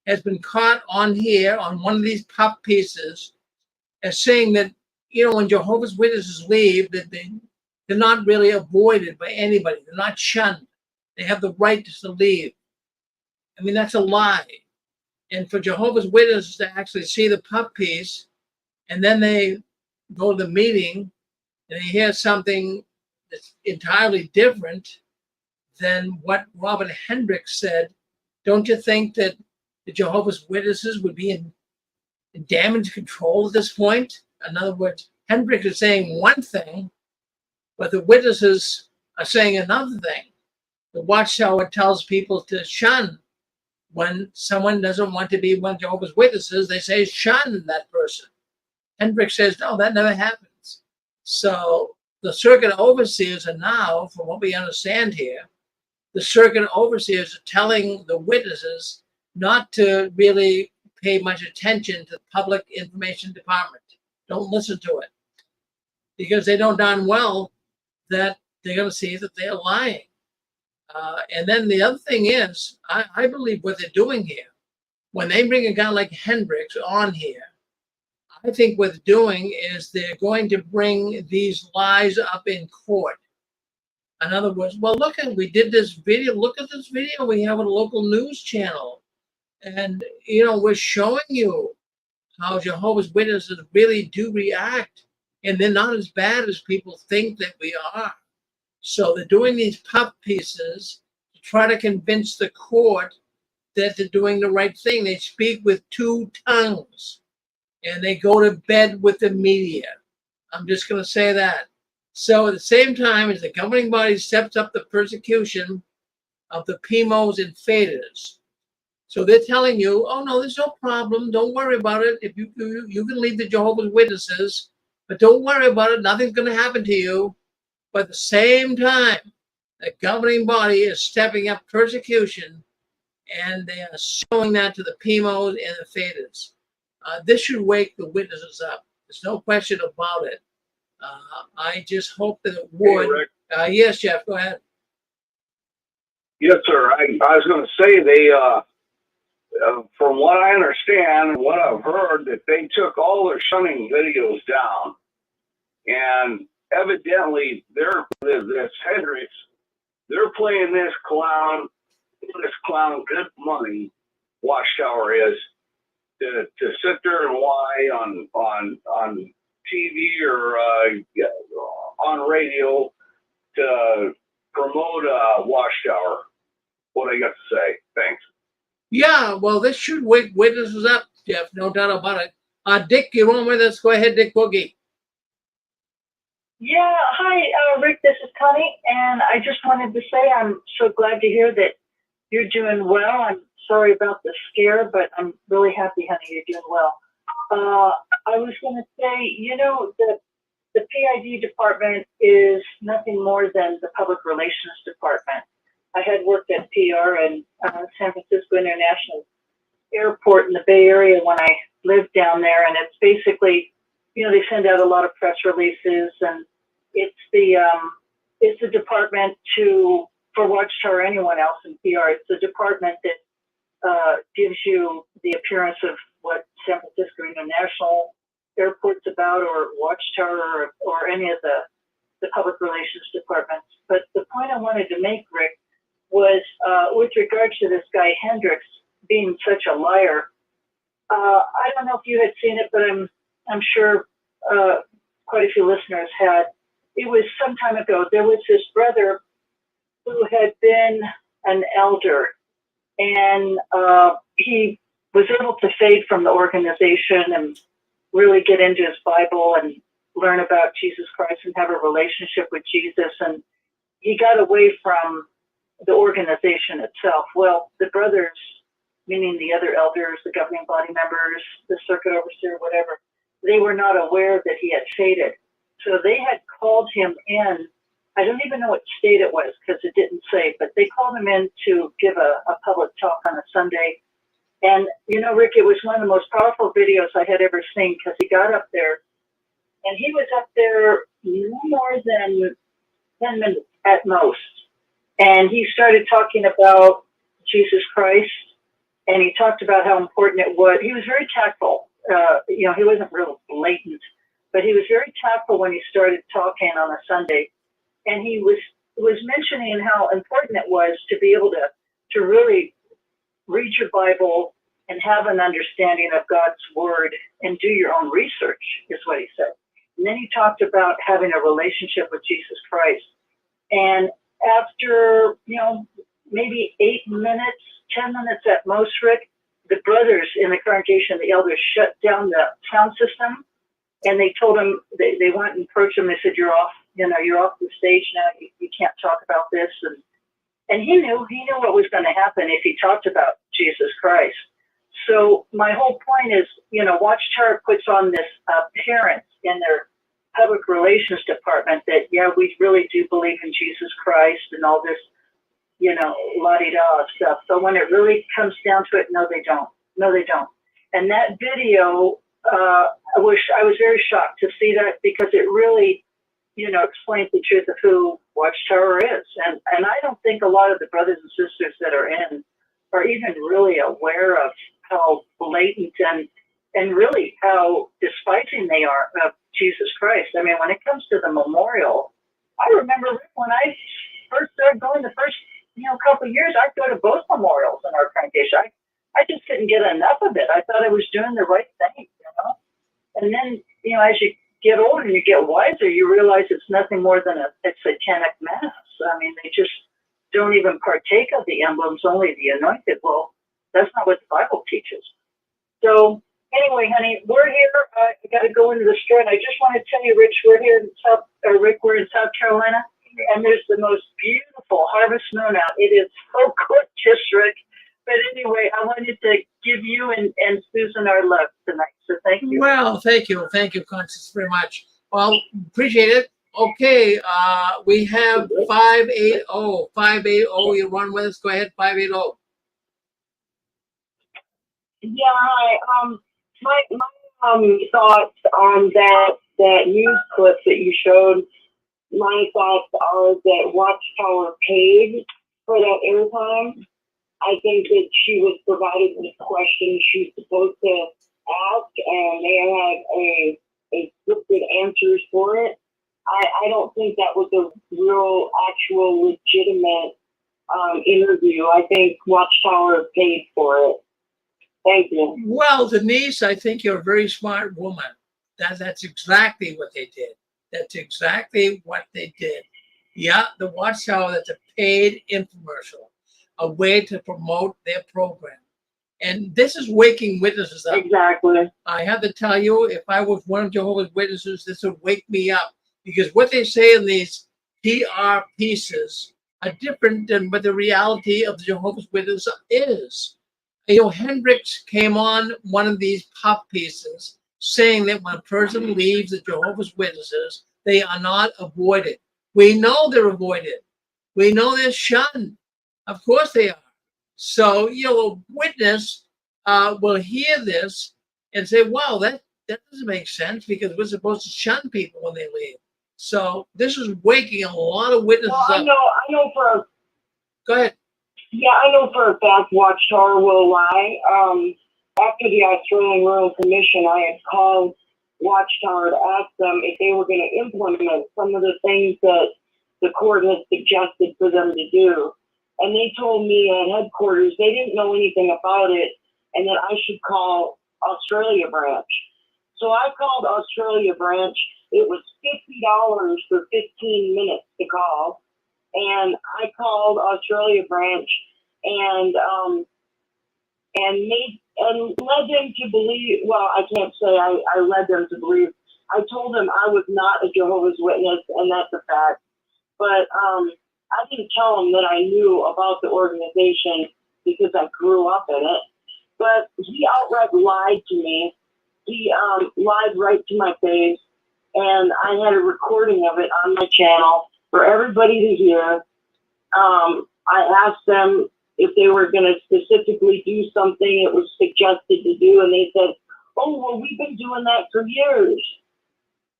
has been caught on here on one of these puff pieces as saying that, you know, when Jehovah's Witnesses leave, that they're not really avoided by anybody. They're not shunned. They have the right to leave. I mean, that's a lie. And for Jehovah's Witnesses to actually see the puff piece, and then they go to the meeting and they hear something that's entirely different than what Robert Hendricks said, don't you think that the Jehovah's Witnesses would be in damage control at this point? In other words, Hendricks is saying one thing, but the witnesses are saying another thing. The Watchtower tells people to shun. When someone doesn't want to be one of Jehovah's Witnesses, they say shun that person. Hendricks says, no, that never happens. So the circuit overseers are now, from what we understand here, the circuit overseers are telling the witnesses not to really pay much attention to the public information department. Don't listen to it, because they know darn well that they're going to see that they're lying. And then the other thing is, I believe what they're doing here, when they bring a guy like Hendricks on here, I think what they're doing is they're going to bring these lies up in court. In other words, well, look at, we did this video. Look at this video we have on a local news channel. And, you know, we're showing you how Jehovah's Witnesses really do react. And they're not as bad as people think that we are. So they're doing these puff pieces to try to convince the court that they're doing the right thing. They speak with two tongues and they go to bed with the media. I'm just going to say that. So at the same time as the governing body steps up the persecution of the PMOs and FATers, so they're telling you, oh no, there's no problem. Don't worry about it. If you can leave the Jehovah's Witnesses, but don't worry about it. Nothing's going to happen to you. But at the same time, the governing body is stepping up persecution, and they are showing that to the PMOs and the FATers. This should wake the witnesses up. There's no question about it. I just hope that it would. Hey, Yes, Jeff, go ahead. Yes, sir. I was going to say they, from what I understand and what I've heard, that they took all their shunning videos down, and evidently this Hendricks, they're playing this clown good money. Watchtower is to sit there and lie on TV or on radio to promote Watchtower. What I got to say. Thanks. Yeah, well, this should wake witnesses up, Jeff. No doubt about it. Dick, you're on with us. Go ahead, Dick Boogie. Yeah, hi, Rick, this is Connie, and I just wanted to say I'm so glad to hear that you're doing well. I'm sorry about the scare, but I'm really happy, honey, you're doing well. I was going to say, you know, the PID department is nothing more than the public relations department. I had worked at PR in San Francisco International Airport in the Bay Area when I lived down there, and it's basically, you know, they send out a lot of press releases, and it's the department for Watchtower or anyone else in PR. It's the department that gives you the appearance of what San Francisco International Airport's about, or Watchtower, or any of the public relations departments. But the point I wanted to make, Rick, was with regards to this guy Hendricks being such a liar. I don't know if you had seen it, but I'm sure quite a few listeners had. It was some time ago. There was this brother who had been an elder, and he was able to fade from the organization and really get into his Bible and learn about Jesus Christ and have a relationship with Jesus. And he got away from the organization itself. Well, the brothers, meaning the other elders, the governing body members, the circuit overseer, whatever, they were not aware that he had faded. So they had called him in. I don't even know what state it was because it didn't say, but they called him in to give a public talk on a Sunday. And, you know, Rick, it was one of the most powerful videos I had ever seen, because he got up there and he was up there no more than 10 minutes at most. And he started talking about Jesus Christ, and he talked about how important it was. He was very tactful. You know, he wasn't real blatant, but he was very tactful when he started talking on a Sunday. And he was mentioning how important it was to be able to really read your Bible and have an understanding of God's word and do your own research, is what he said. And then he talked about having a relationship with Jesus Christ. And after, you know, maybe 8 minutes, 10 minutes at most, Rick, the brothers in the congregation, the elders, shut down the sound system, and they told him, they went and approached him. They said, you're off the stage now. You can't talk about this. And he knew what was going to happen if he talked about Jesus Christ. So my whole point is, you know, Watchtower puts on this appearance in their public relations department that, yeah, we really do believe in Jesus Christ and all this, you know, la-di-da stuff. So when it really comes down to it, no, they don't. And that video, I was very shocked to see that, because it really, you know, explains the truth of who Watchtower is. And I don't think a lot of the brothers and sisters that are in are even really aware of how blatant and really how despising they are of Jesus Christ. I mean, when it comes to the memorial, I remember when I first started going the first, you know, couple of years, I'd go to both memorials in our congregation. I just couldn't get enough of it. I thought I was doing the right thing, you know. And then, you know, as you get older and you get wiser, you realize it's nothing more than a satanic mass. I mean, they just don't even partake of the emblems, only the anointed. Well, that's not what the Bible teaches. So anyway, honey, we're here. I got to go into the store, and I just want to tell you, Rich, we're in South Carolina, and there's the most beautiful harvest moon out. It is so gorgeous, Rick. But anyway, I wanted to give you and Susan our love tonight. So thank you. Well, thank you, Constance, very much. Well, appreciate it. Okay, we have 580. 580, you run with us. Go ahead, 580. Yeah, hi. My thoughts on that news clip that you showed. My thoughts are that Watchtower paid for that airtime. I think that she was provided with questions she's supposed to ask, and they had a scripted answers for it. I don't think that was a real, actual, legitimate interview. I think Watchtower paid for it. Thank you. Well, Denise, I think you're a very smart woman. That's exactly what they did. That's exactly what they did. Yeah, the Watchtower, that's a paid infomercial, a way to promote their program. And this is waking witnesses up. Exactly. I have to tell you, if I was one of Jehovah's Witnesses, this would wake me up, because what they say in these PR pieces are different than what the reality of the Jehovah's Witness is. You know, Hendricks came on one of these pop pieces saying that when a person leaves the Jehovah's Witnesses, they are not avoided. We know they're avoided. We know they're shunned. Of course they are. So, you know, a witness will hear this and say, wow, that doesn't make sense, because we're supposed to shun people when they leave. So this is waking a lot of witnesses Well, up. I know for a Go ahead. Yeah, I know for a fact Watchtower will lie. After the Australian Royal Commission, I had called Watchtower to ask them if they were going to implement some of the things that the court has suggested for them to do. And they told me at headquarters they didn't know anything about it, and that I should call Australia branch. So I called Australia branch. It was $50 for 15 minutes to call. And I called Australia branch and led them to believe. Well, I can't say I led them to believe. I told them I was not a Jehovah's Witness, and that's a fact. But I didn't tell them that I knew about the organization because I grew up in it. But he outright lied to me. He lied right to my face, and I had a recording of it on my channel for everybody to hear. I asked them if they were going to specifically do something it was suggested to do, and they said, oh, well, we've been doing that for years.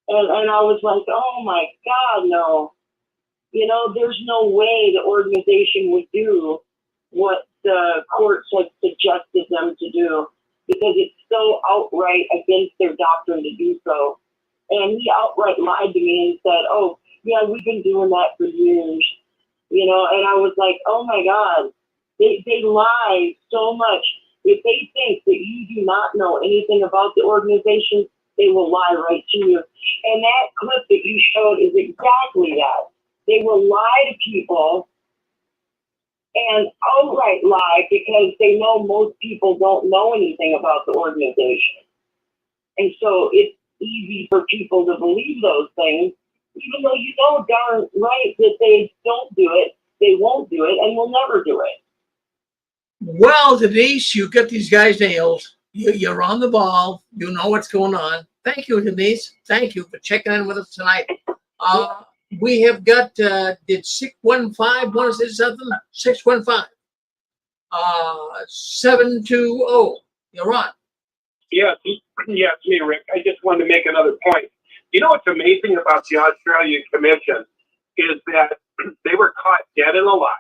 And I was like, oh my God, no. You know, there's no way the organization would do what the courts had suggested them to do, because it's so outright against their doctrine to do so. And he outright lied to me and said, oh, yeah, we've been doing that for years. You know, and I was like, oh my God, they lie so much. If they think that you do not know anything about the organization, they will lie right to you. And that clip that you showed is exactly that. They will lie to people and outright lie because they know most people don't know anything about the organization. And so it's easy for people to believe those things, even though you know darn right that they don't do it, they won't do it, and will never do it. Well, Denise, you got these guys nailed. You're on the ball. You know what's going on. Thank you, Denise. Thank you for checking in with us tonight. We have got, did 615 want to say something? 615. 720. You're on. Yes, it's me, Rick. I just wanted to make another point. You know what's amazing about the Australian Commission is that they were caught dead in a lie.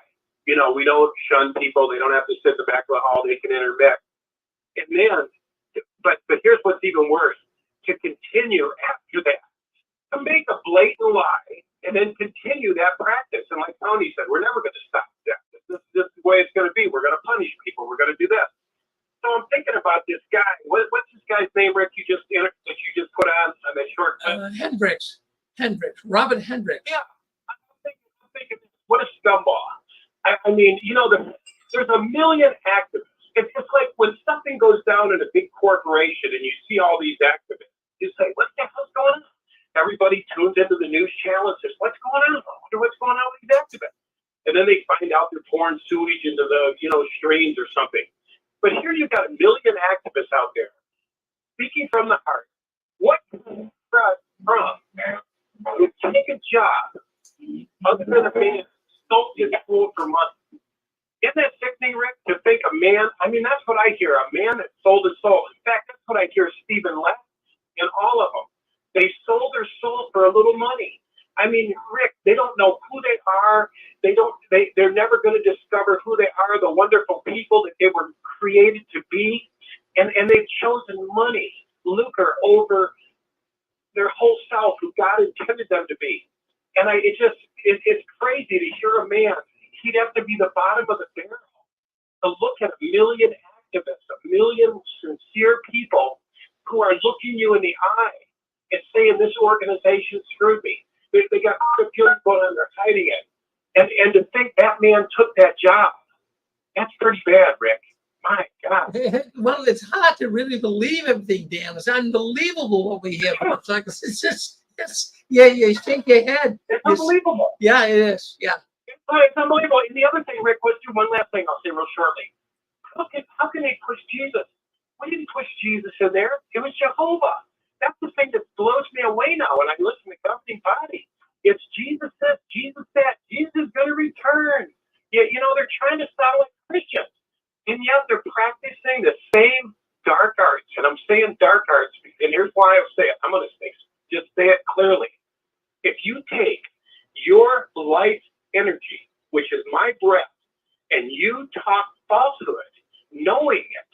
You know, we don't shun people. They don't have to sit in the back of the hall. They can intermix. And then, but here's what's even worse. To continue after that, to make a blatant lie and then continue that practice. And like Tony said, we're never going to stop that. This is the way it's going to be. We're going to punish people. We're going to do this. So I'm thinking about this guy. What's this guy's name, Rick? You just put on that short clip? Hendricks, Robert Hendricks. Yeah, I'm thinking, what a scumbag. I mean, you know, there's a million activists. It's like when something goes down in a big corporation and you see all these activists, you say, what the hell's going on? Everybody tunes into the news channel and says, what's going on? I wonder what's going on with these activists. And then they find out they're pouring sewage into the, streams or something. But here you've got a million activists out there speaking from the heart. What can from would take a job other than a man sold his soul for money? Isn't that sickening, Rick? To think a man, I mean, that's what I hear, a man that sold his soul. In fact, that's what I hear Stephen Leff and all of them. They sold their soul for a little money. I mean, Rick, they don't know who they are. They're never going to discover who they are, the wonderful people that they were created to be. And they've chosen money, lucre over their whole self who God intended them to be. And it's crazy to hear a man, he'd have to be the bottom of the barrel to look at a million activists, a million sincere people who are looking you in the eye and saying this organization screwed me. They got people and they're hiding it. And to think that man took that job, that's pretty bad, Rick. My God. Well, it's hard to really believe everything, Dan. It's unbelievable what we hear. It's just, yeah, you shake your head. It's unbelievable. Yeah, it is. Yeah. It's unbelievable. And the other thing, Rick, let's do one last thing I'll say real shortly. How can they push Jesus? We didn't push Jesus in there. It was Jehovah. That's the thing that blows me away now when I listen to governing body. It's Jesus said, Jesus said, Jesus is going to return. Yeah, they're trying to sound like Christians. And yet they're practicing the same dark arts. And I'm saying dark arts, and here's why I say it. I'm going to just say it clearly. If you take your life energy, which is my breath, and you talk falsehood, knowing it,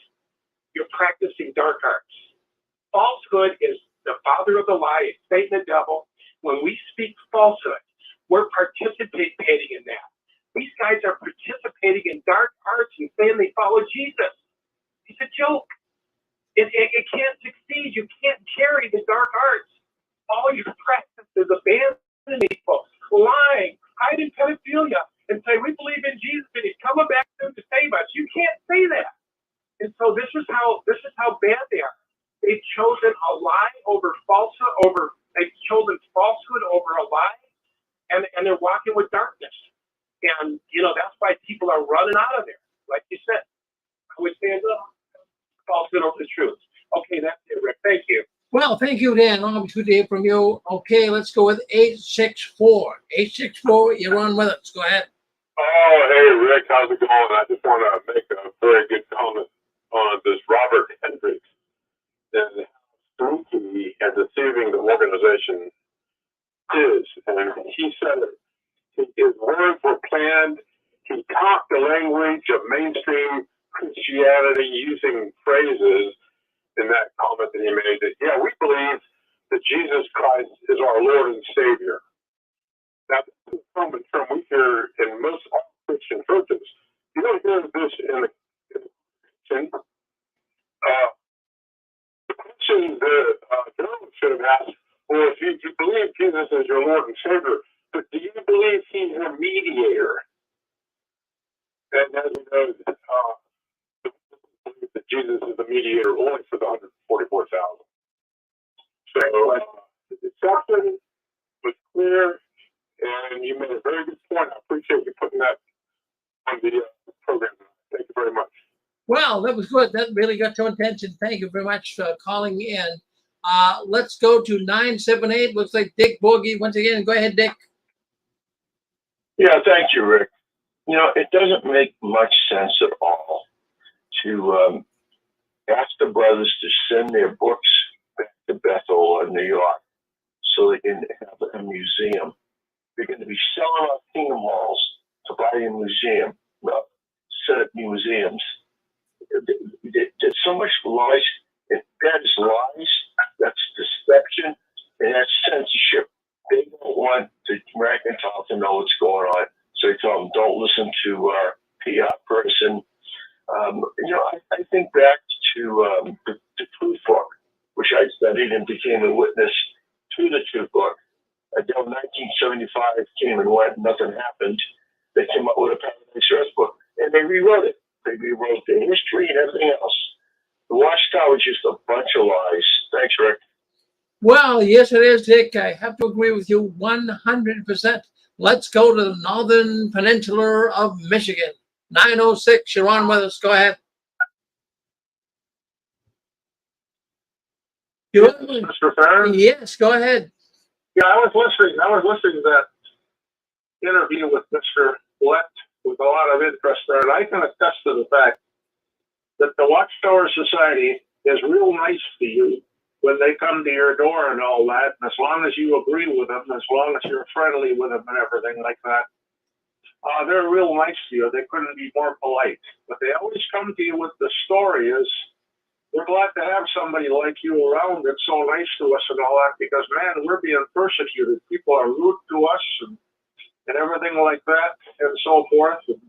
you're practicing dark arts. Falsehood is the father of the lie, it's Satan the devil. When we speak falsehood, we're participating in that. These guys are participating in dark arts and saying they follow Jesus. It's a joke. It can't succeed. You can't carry the dark arts. All your practice is abandoning people, lying, hiding pedophilia, and say, we believe in Jesus and he's coming back soon to save us. You can't say that. And so this is how bad they are. They've chosen a lie over falsehood, they've chosen falsehood over a lie, and they're walking with darkness. And, that's why people are running out of there. Like you said, I would stand up, falsehood over the truth. Okay, that's it, Rick. Thank you. Well, thank you, Dan. Always good to hear from you. Okay, let's go with 864. 864, you're on with us. Go ahead. Oh, hey, Rick, how's it going? I just want to make a very good comment on this Robert Hendricks and how spooky and deceiving the organization is. And he said it. His words were planned. He talked the language of mainstream Christianity using phrases in that comment that he made that, yeah, we believe that Jesus Christ is our Lord and Savior. Now, this is a term we hear in most all Christian churches. You don't hear this in the Christian. The question that journalist should have asked, well, if you believe Jesus is your Lord and Savior, but do you believe he's your mediator? And as we know, that Jesus is the mediator only for the 144,000. So the deception was clear, and you made a very good point. I appreciate you putting that on the program. Thank you very much. Well, that was good. That really got your attention. Thank you very much for calling in. Let's go to 978. Looks like Dick Boogie once again. Go ahead, Dick. Yeah, thank you, Rick. It doesn't make much sense at all to ask the brothers to send their books back to Bethel in New York so they can have a museum. They're going to be selling out Kingdom Halls to buy a museum, set up museums. There's so much lies. That is lies. That's deception, and that's censorship. They don't want the mercantile to know what's going on, so they tell them, don't listen to our PR person. I think back to the Truth Book, which I studied and became a witness to the Truth Book. Until 1975 came and went, nothing happened. They came up with a Paradise Earth book, and they rewrote it. They rewrote the history and everything else. The Watchtower is just a bunch of lies. Thanks, Rick. Well, yes, it is, Dick. I have to agree with you 100%. Let's go to the Northern Peninsula of Michigan. 906, you're on with us. Go ahead. Mr. Farron? Yes, go ahead. Yeah, I was listening to that interview with Mr. Lett with a lot of interest there, and I can attest to the fact that the Watchtower Society is real nice to you when they come to your door and all that, and as long as you agree with them, as long as you're friendly with them and everything like that, they're real nice to you. They couldn't be more polite. But they always come to you with the story is, we're glad to have somebody like you around that's so nice to us and all that, because man, we're being persecuted. People are rude to us and everything like that and so forth. And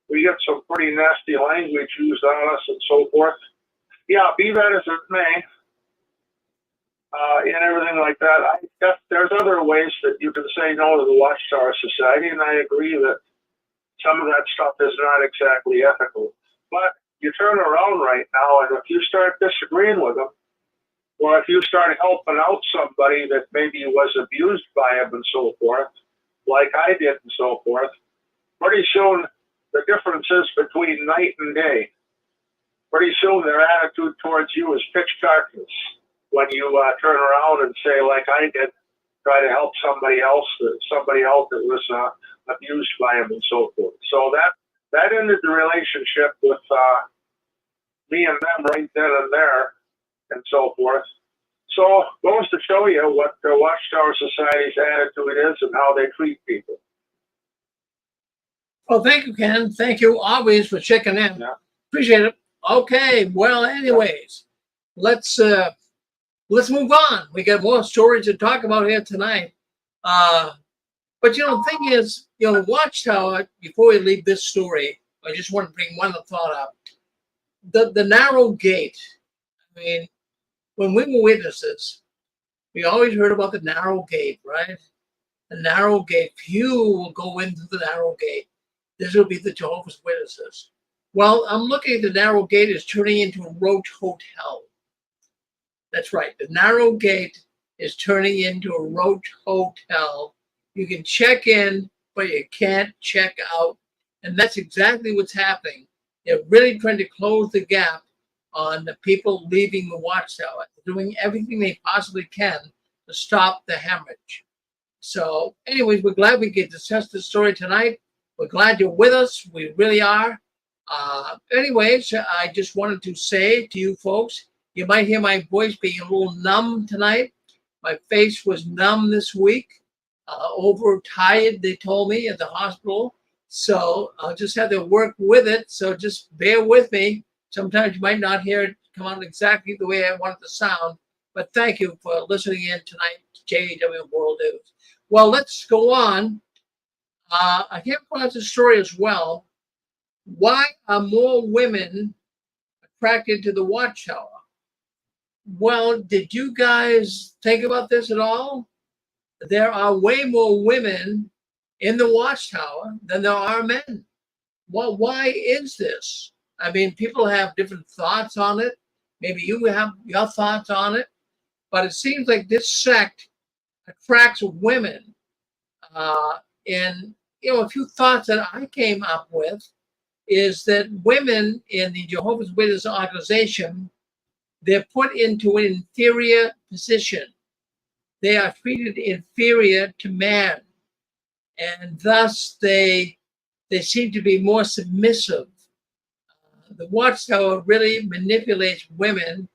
we get some pretty nasty language used on us and so forth. Yeah, be that as it may, and everything like that. I guess there's other ways that you can say no to the Watchtower Society, and I agree that some of that stuff is not exactly ethical. But you turn around right now, and if you start disagreeing with them, or if you start helping out somebody that maybe was abused by them and so forth, like I did and so forth, pretty soon the difference is between night and day. Pretty soon their attitude towards you is pitch darkness when you turn around and say, like I did, try to help somebody else that was abused by him and so forth. So that ended the relationship with me and them right then and there and so forth. So goes to show you what the Watchtower Society's attitude is and how they treat people. Well, thank you, Ken. Thank you always for checking in. Yeah. Appreciate it. Okay. Well, anyways, let's move on. We got more stories to talk about here tonight. But the thing is, the Watchtower, before we leave this story, I just want to bring one thought up. The narrow gate. I mean, when we were witnesses, we always heard about the narrow gate, right? The narrow gate. Few will go into the narrow gate. This will be the Jehovah's Witnesses. Well, I'm looking at the narrow gate is turning into a roach hotel. That's right. The narrow gate is turning into a roach hotel. You can check in, but you can't check out. And that's exactly what's happening. They're really trying to close the gap on the people leaving the Watchtower, doing everything they possibly can to stop the hemorrhage. So anyways, we're glad we get to discuss this story tonight. We're glad you're with us. We really are. Anyways, I just wanted to say to you folks, you might hear my voice being a little numb tonight. My face was numb this week, overtired, they told me, at the hospital. So I'll just have to work with it. So just bear with me. Sometimes you might not hear it come out exactly the way I want it to sound. But thank you for listening in tonight to JEW World News. Well, let's go on. I came across this story as well. Why are more women attracted to the Watchtower? Well, did you guys think about this at all? There are way more women in the Watchtower than there are men. Well, why is this? I mean, people have different thoughts on it. Maybe you have your thoughts on it. But it seems like this sect attracts women. And, a few thoughts that I came up with is that women in the Jehovah's Witness organization, they're put into an inferior position. They are treated inferior to man. And thus they seem to be more submissive. The Watchtower really manipulates women.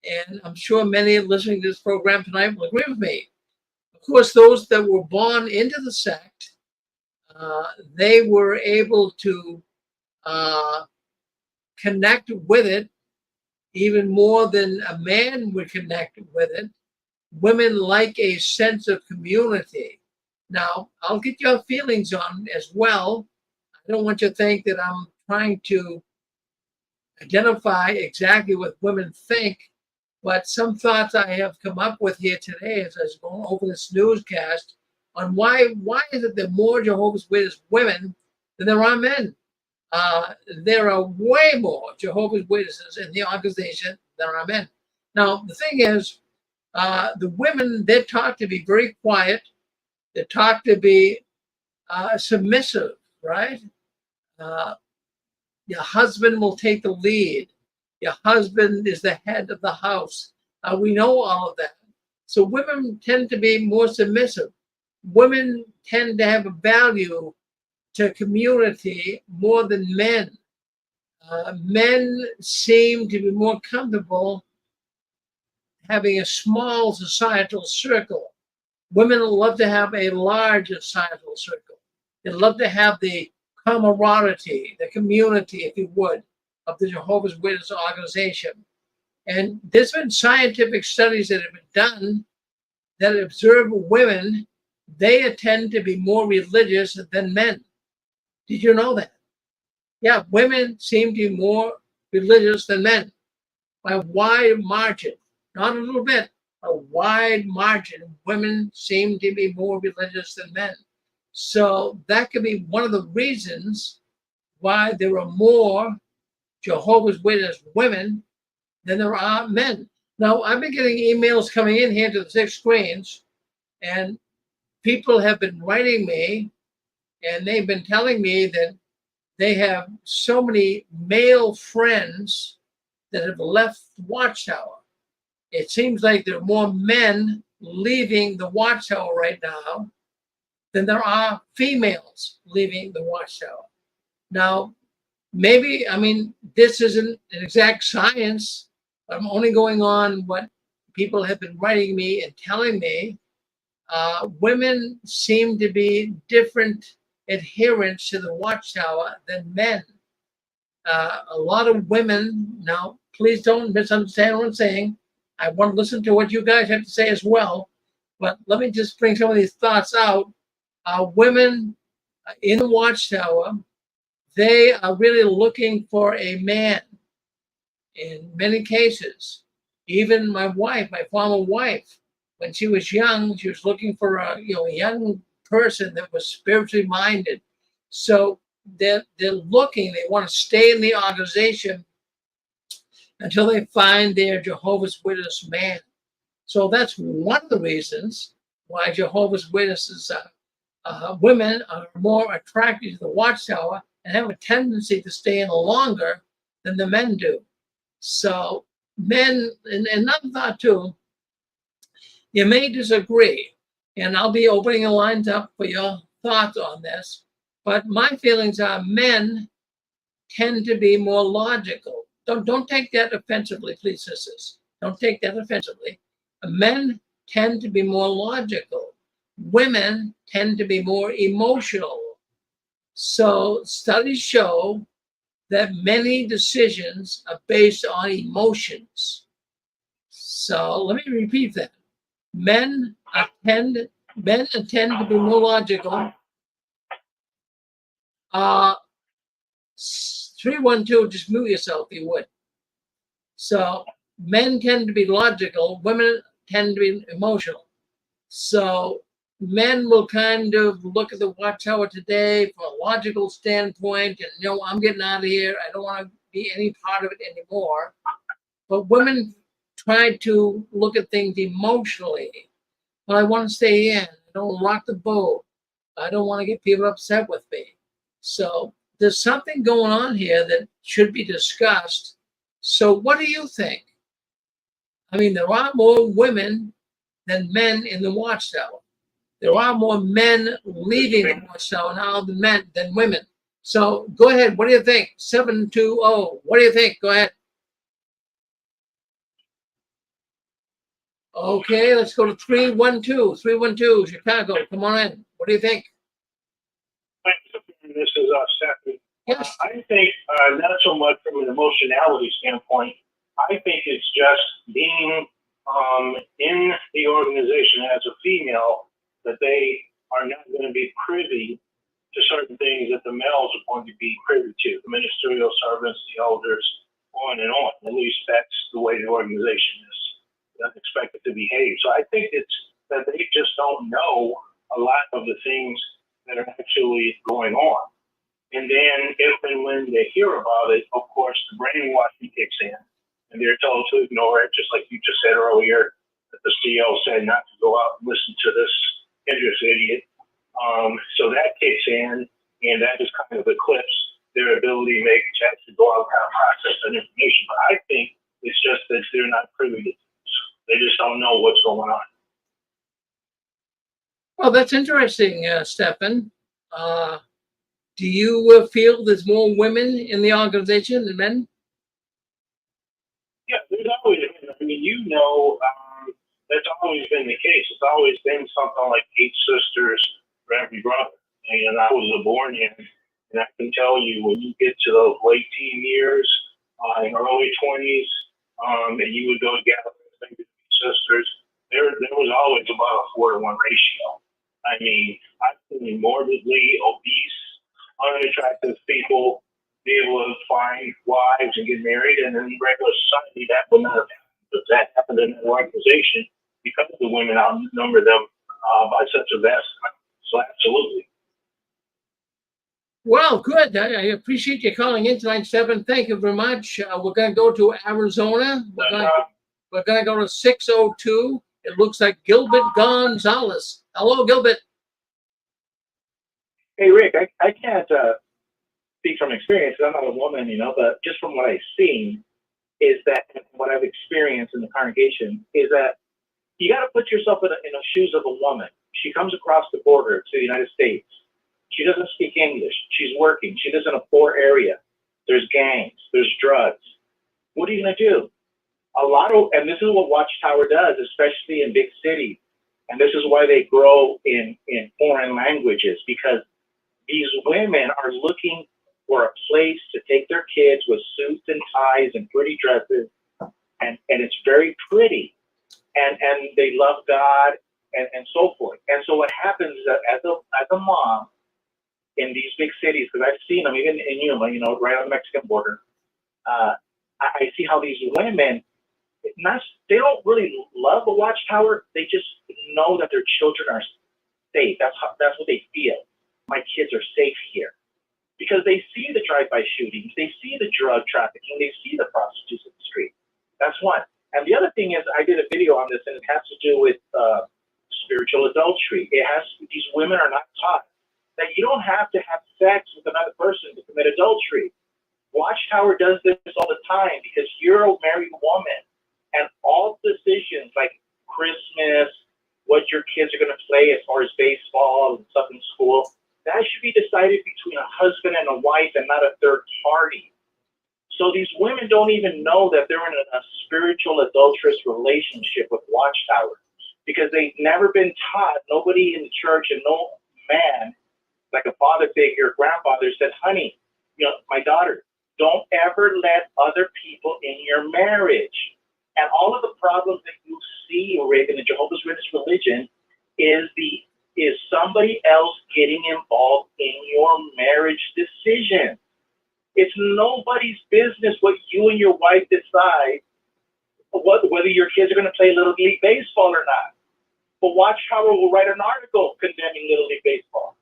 And I'm sure many listening to this program tonight will agree with me. Of course, those that were born into the sect, they were able to connect with it even more than a man would connect with it. Women like a sense of community. Now, I'll get your feelings on it as well. I don't want you to think that I'm trying to identify exactly what women think, but some thoughts I have come up with here today as I was going over this newscast on why is it that more Jehovah's Witness women than there are men? There are way more Jehovah's Witnesses in the organization than there are men. Now, the thing is, the women, they're taught to be very quiet. They're taught to be submissive, right? Your husband will take the lead. Your husband is the head of the house. We know all of that. So women tend to be more submissive. Women tend to have a value to community more than men. Men seem to be more comfortable having a small societal circle. Women love to have a large societal circle. They love to have the camaraderie, the community, if you would, of the Jehovah's Witness organization. And there's been scientific studies that have been done that observe women, they tend to be more religious than men. Did you know that? Yeah, women seem to be more religious than men by a wide margin, not a little bit, a wide margin. Women seem to be more religious than men. So that could be one of the reasons why there are more Jehovah's Witness women than there are men. Now, I've been getting emails coming in here to the 6 screens, and people have been writing me, and they've been telling me that they have so many male friends that have left Watchtower. It seems like there are more men leaving the Watchtower right now than there are females leaving the Watchtower. Now, maybe, I mean, this isn't an exact science. I'm only going on what people have been writing me and telling me. Women seem to be different adherents to the Watchtower than men. A lot of women, now please don't misunderstand what I'm saying. I want to listen to what you guys have to say as well. But let me just bring some of these thoughts out. Women in the Watchtower, they are really looking for a man in many cases. Even my wife, my former wife, when she was young, she was looking for a young person that was spiritually minded. So they're looking, they want to stay in the organization until they find their Jehovah's Witness man. So that's one of the reasons why Jehovah's Witnesses women are more attracted to the Watchtower and have a tendency to stay in longer than the men do. So men, and another thought too, you may disagree, and I'll be opening the lines up for your thoughts on this, but my feelings are men tend to be more logical. Don't take that offensively, please, sisters. Don't take that offensively. Men tend to be more logical. Women tend to be more emotional. So studies show that many decisions are based on emotions. So let me repeat that. Men tend to be more logical. 312, just mute yourself if you would. So men tend to be logical, women tend to be emotional. So men will kind of look at the Watchtower today from a logical standpoint and, I'm getting out of here. I don't want to be any part of it anymore. But women try to look at things emotionally. But I want to stay in. I don't want to rock the boat. I don't want to get people upset with me. So there's something going on here that should be discussed. So what do you think? I mean, there are more women than men in the Watchtower. There are more men leaving the Watchtower now than women. So go ahead. What do you think? 720. What do you think? Go ahead. Okay, let's go to 312. 312, Chicago. Come on in. What do you think? This is Sept. Yes. I think not so much from an emotionality standpoint. I think it's just being in the organization as a female that they are not going to be privy to certain things that the males are going to be privy to, the ministerial servants, the elders, on and on. At least that's the way the organization is expected to behave. So I think it's that they just don't know a lot of the things that are actually going on. And then if and when they hear about it, of course, the brainwashing kicks in and they're told to ignore it, just like you just said earlier, that the CEO said not to go out and listen to this idiot. So that kicks in, and that just kind of eclipses their ability maybe to actually go out and process that information. But I think it's just that they're not privy to this. They just don't know what's going on. Well, that's interesting, Stephan. Do you feel there's more women in the organization than men? Yeah, there's always been. I mean, that's always been the case. It's always been something like 8 sisters for every brother. And I was born in, and I can tell you when you get to those late teen years, and early 20s, and you would go together, maybe sisters. There was always about a 4-to-1 ratio. I mean, I've seen morbidly obese, unattractive people be able to find wives and get married, and in regular society, that would not have happened. But that happened in an organization because the women outnumber them by such a vast amount. So absolutely. Well, good. I appreciate you calling in tonight, Seven. Thank you very much. We're going to go to Arizona. We're going to go to 602. It looks like Gilbert Gonzalez. Hello, Gilbert. Hey, Rick, I can't speak from experience 'cause I'm not a woman, but just from what I've seen is that, and what I've experienced in the congregation is that you got to put yourself in the shoes of a woman. She comes across the border to the United States. She doesn't speak English. She's working. She lives in a poor area. There's gangs. There's drugs. What are you going to do? And this is what Watchtower does, especially in big cities. And this is why they grow in foreign languages, because these women are looking for a place to take their kids with suits and ties and pretty dresses. And it's very pretty. And they love God and so forth. And so what happens is that as a mom in these big cities, because I've seen them even in Yuma, right on the Mexican border, I see how these women, they don't really love the Watchtower. They just know that their children are safe. That's what they feel. My kids are safe here. Because they see the drive-by shootings, they see the drug trafficking, they see the prostitutes in the street. That's one. And the other thing is, I did a video on this, and it has to do with spiritual adultery. These women are not taught that you don't have to have sex with another person to commit adultery. Watchtower does this all the time because you're a married woman, and all decisions like Christmas, what your kids are going to play as far as baseball and stuff in school, that should be decided between a husband and a wife and not a third party. So these women don't even know that they're in a spiritual adulterous relationship with Watchtower because they've never been taught. Nobody in the church and no man, like a father figure, grandfather, said, honey, my daughter, don't ever let other people in your marriage. And all of the problems that you see, Rick, in the Jehovah's Witness religion is somebody else getting involved in your marriage decision. It's nobody's business what you and your wife decide, whether your kids are going to play Little League Baseball or not. But Watchtower will write an article condemning Little League Baseball.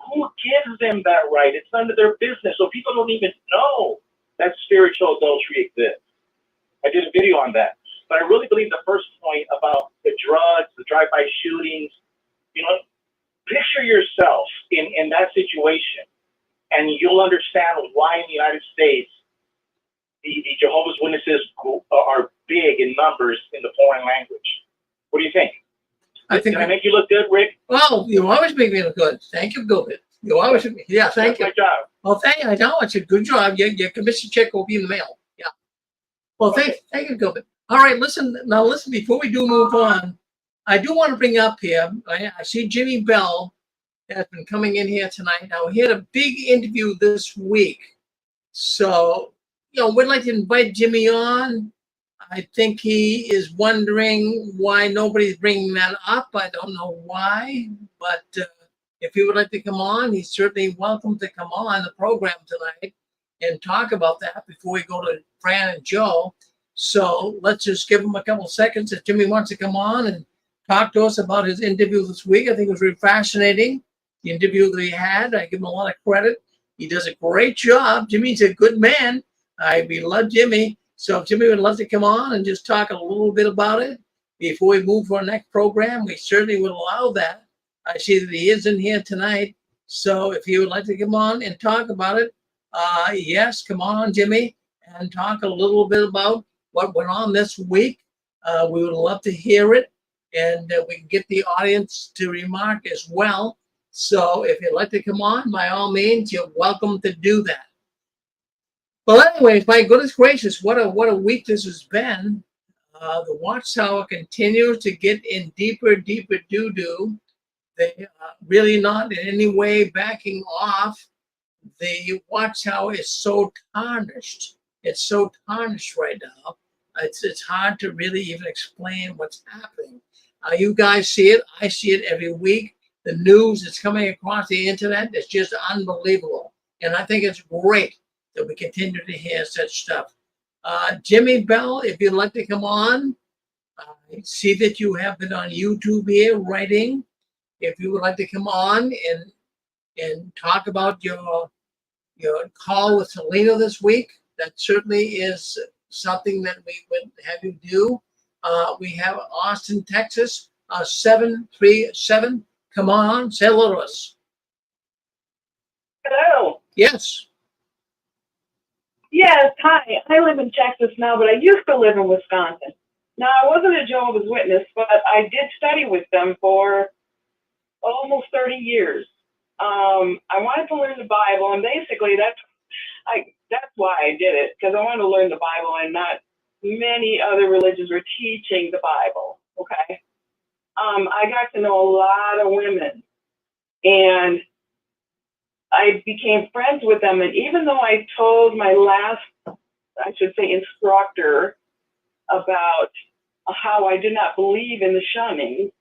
Who gives them that right? It's none of their business. So people don't even know that spiritual adultery exists. I did a video on that. But I really believe the first point about the drugs, the drive-by shootings, picture yourself in that situation, and you'll understand why in the United States the Jehovah's Witnesses are big in numbers in the foreign language. What do you think? Did I make you look good, Rick? Well, you always make me look good. Thank you, Gilbert. You always, thank you. That's my job. Well, thank you. I know it's a good job. Your commission check will be in the mail. Yeah. Well, thank you, Gilbert. All right, listen. Before we do move on, I do want to bring up here, I see Jimmy Bell has been coming in here tonight. Now, he had a big interview this week. So, we'd like to invite Jimmy on. I think he is wondering why nobody's bringing that up. I don't know why, but if he would like to come on, he's certainly welcome to come on the program tonight and talk about that before we go to Fran and Joe. So let's just give him a couple seconds if Jimmy wants to come on and talk to us about his interview this week. I think it was really fascinating, the interview that he had. I give him a lot of credit. He does a great job. Jimmy's a good man. We love Jimmy. So if Jimmy would love to come on and just talk a little bit about it before we move to our next program, we certainly would allow that. I see that he is in here tonight. So if you would like to come on and talk about it, yes, come on, Jimmy, and talk a little bit about what went on this week. We would love to hear it, and we can get the audience to remark as well. So if you'd like to come on, by all means, you're welcome to do that. Well, anyways, my goodness gracious, what a week this has been. The Watchtower continues to get in deeper doo-doo. They are really not in any way backing off. The Watchtower is so tarnished. It's so tarnished right now. It's hard to really even explain what's happening. You guys see it. I see it every week. The news that's coming across the internet is just unbelievable. And I think it's great that we continue to hear such stuff. Jimmy Bell, if you'd like to come on, I see that you have been on YouTube here writing. If you would like to come on and talk about your call with Selena this week, that certainly is something that we would have you do. We have Austin, Texas, 737. Come on, say hello to us. Hello. Yes. Yes, hi. I live in Texas now, but I used to live in Wisconsin. Now, I wasn't a Jehovah's Witness, but I did study with them for almost 30 years. I wanted to learn the Bible, and basically that's why I did it, because I wanted to learn the Bible, and not many other religions were teaching the Bible, okay? I got to know a lot of women, and I became friends with them. And even though I told my last, I should say, instructor about how I did not believe in the shunning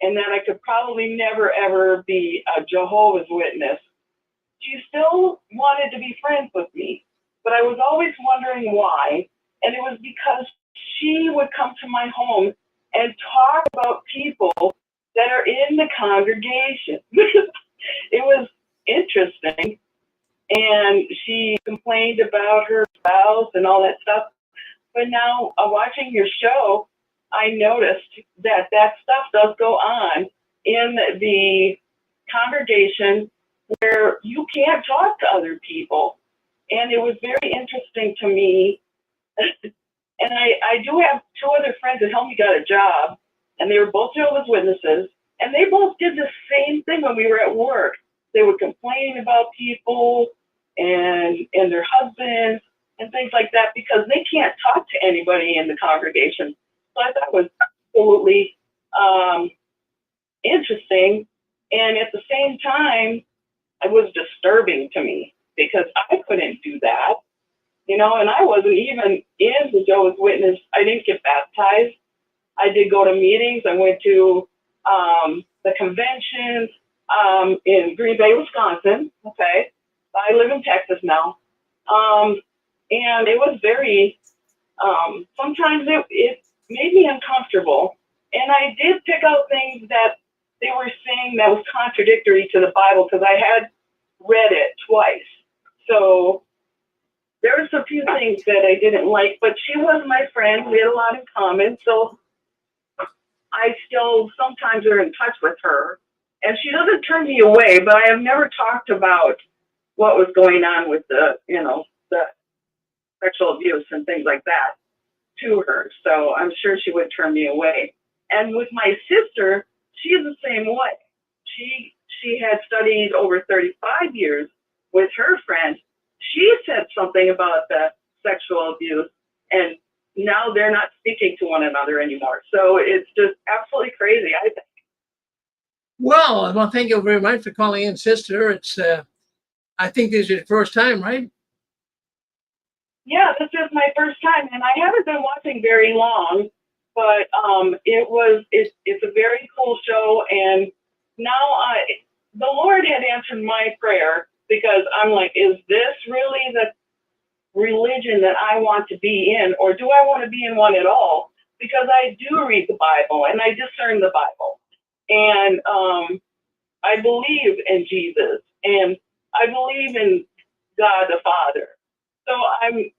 and that I could probably never, ever be a Jehovah's Witness, she still wanted to be friends with me. But I was always wondering why. And it was because she would come to my home and talk about people that are in the congregation. It was interesting. And she complained about her spouse and all that stuff. But now, watching your show, I noticed that stuff does go on in the congregation where you can't talk to other people. And it was very interesting to me. And I do have two other friends that helped me get a job, and they were both Jehovah's Witnesses, and they both did the same thing when we were at work. They would complain about people and their husbands and things like that because they can't talk to anybody in the congregation. So I thought it was absolutely interesting, and at the same time, it was disturbing to me because I couldn't do that. You know, and I wasn't even in the Jehovah's Witness. I didn't get baptized. I did go to meetings. I went to the conventions in Green Bay, Wisconsin. Okay. I live in Texas now. And it was very, sometimes it made me uncomfortable. And I did pick out things that they were saying that was contradictory to the Bible because I had read it twice. So there was a few things that I didn't like, but she was my friend. We had a lot in common, so I still sometimes are in touch with her. And she doesn't turn me away, but I have never talked about what was going on with the sexual abuse and things like that to her. So I'm sure she would turn me away. And with my sister, she's the same way. She had studied over 35 years with her friend. She said something about the sexual abuse, and now they're not speaking to one another anymore. So it's just absolutely crazy, I think. Well, thank you very much for calling in, sister. It's, I think this is your first time, right? Yeah, this is my first time, and I haven't been watching very long, but it's a very cool show, and now the Lord had answered my prayer. Because I'm like, is this really the religion that I want to be in, or do I want to be in one at all? Because I do read the Bible and I discern the Bible, and I believe in Jesus and I believe in God the Father. So I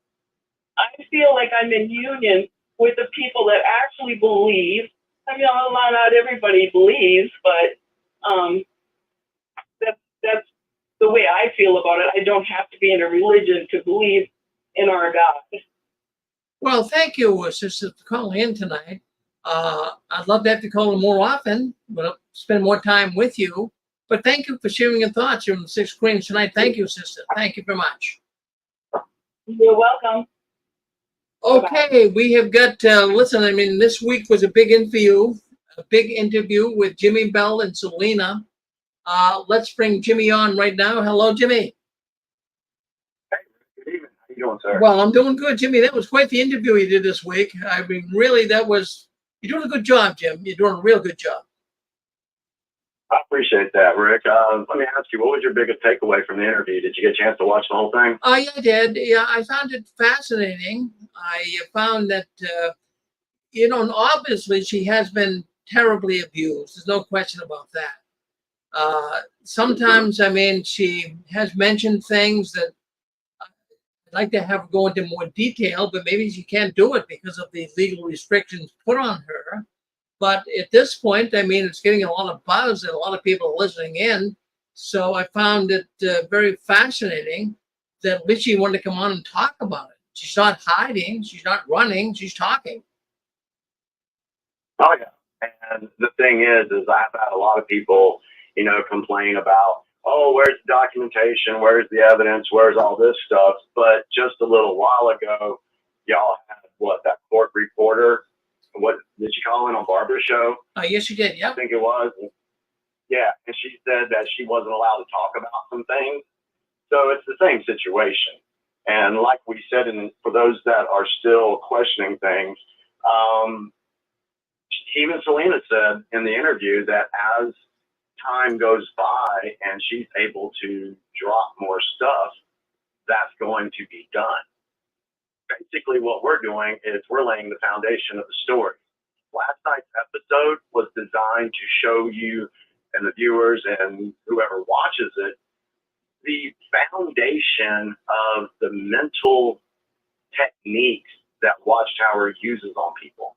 feel like I'm in union with the people that actually believe. I mean, not everybody believes, but that's the way I feel about it. I don't have to be in a religion to believe in our God. Well, thank you, sister, for calling in tonight. I'd love to have to call in more often, but I'll spend more time with you. But thank you for sharing your thoughts here on the Six Queens tonight. Thank you, sister. Thank you very much. You're welcome. Okay, we have got, listen, I mean, this week was a big interview with Jimmy Bell and Selena. Let's bring Jimmy on right now. Hello, Jimmy. Good evening. How you doing, sir? Well, I'm doing good, Jimmy. That was quite the interview you did this week. I mean, really, you're doing a good job, Jim. You're doing a real good job. I appreciate that, Rick. Let me ask you, what was your biggest takeaway from the interview? Did you get a chance to watch the whole thing? Yeah, I did. Yeah, I found it fascinating. I found that, and obviously she has been terribly abused. There's no question about that. Sometimes, I mean, she has mentioned things that I'd like to have her go into more detail, but maybe she can't do it because of the legal restrictions put on her. But at this point, I mean, it's getting a lot of buzz and a lot of people are listening in. So I found it very fascinating that Richie wanted to come on and talk about it. She's not hiding. She's not running. She's talking. Oh, yeah. And the thing is I've had a lot of people, complain about, oh, where's the documentation? Where's the evidence? Where's all this stuff? But just a little while ago, y'all had that court reporter? What did she call in on Barbara's show? Yes, she did. Yeah, I think it was. Yeah, and she said that she wasn't allowed to talk about some things. So it's the same situation. And like we said, for those that are still questioning things, even Selena said in the interview that as time goes by and she's able to drop more stuff, that's going to be done. Basically, what we're doing is we're laying the foundation of the story. Last night's episode was designed to show you and the viewers and whoever watches it the foundation of the mental techniques that Watchtower uses on people.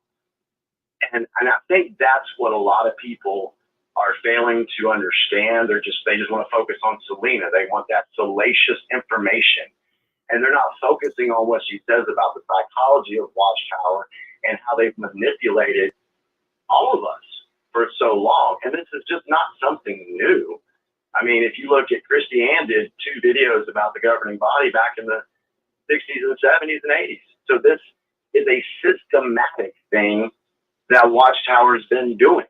And I think that's what a lot of people are failing to understand. They just want to focus on Selena. They want that salacious information. And they're not focusing on what she says about the psychology of Watchtower and how they've manipulated all of us for so long. And this is just not something new. I mean, if you look at Christy Ann did 2 videos about the governing body back in the 60s and 70s and 80s. So this is a systematic thing that Watchtower's been doing.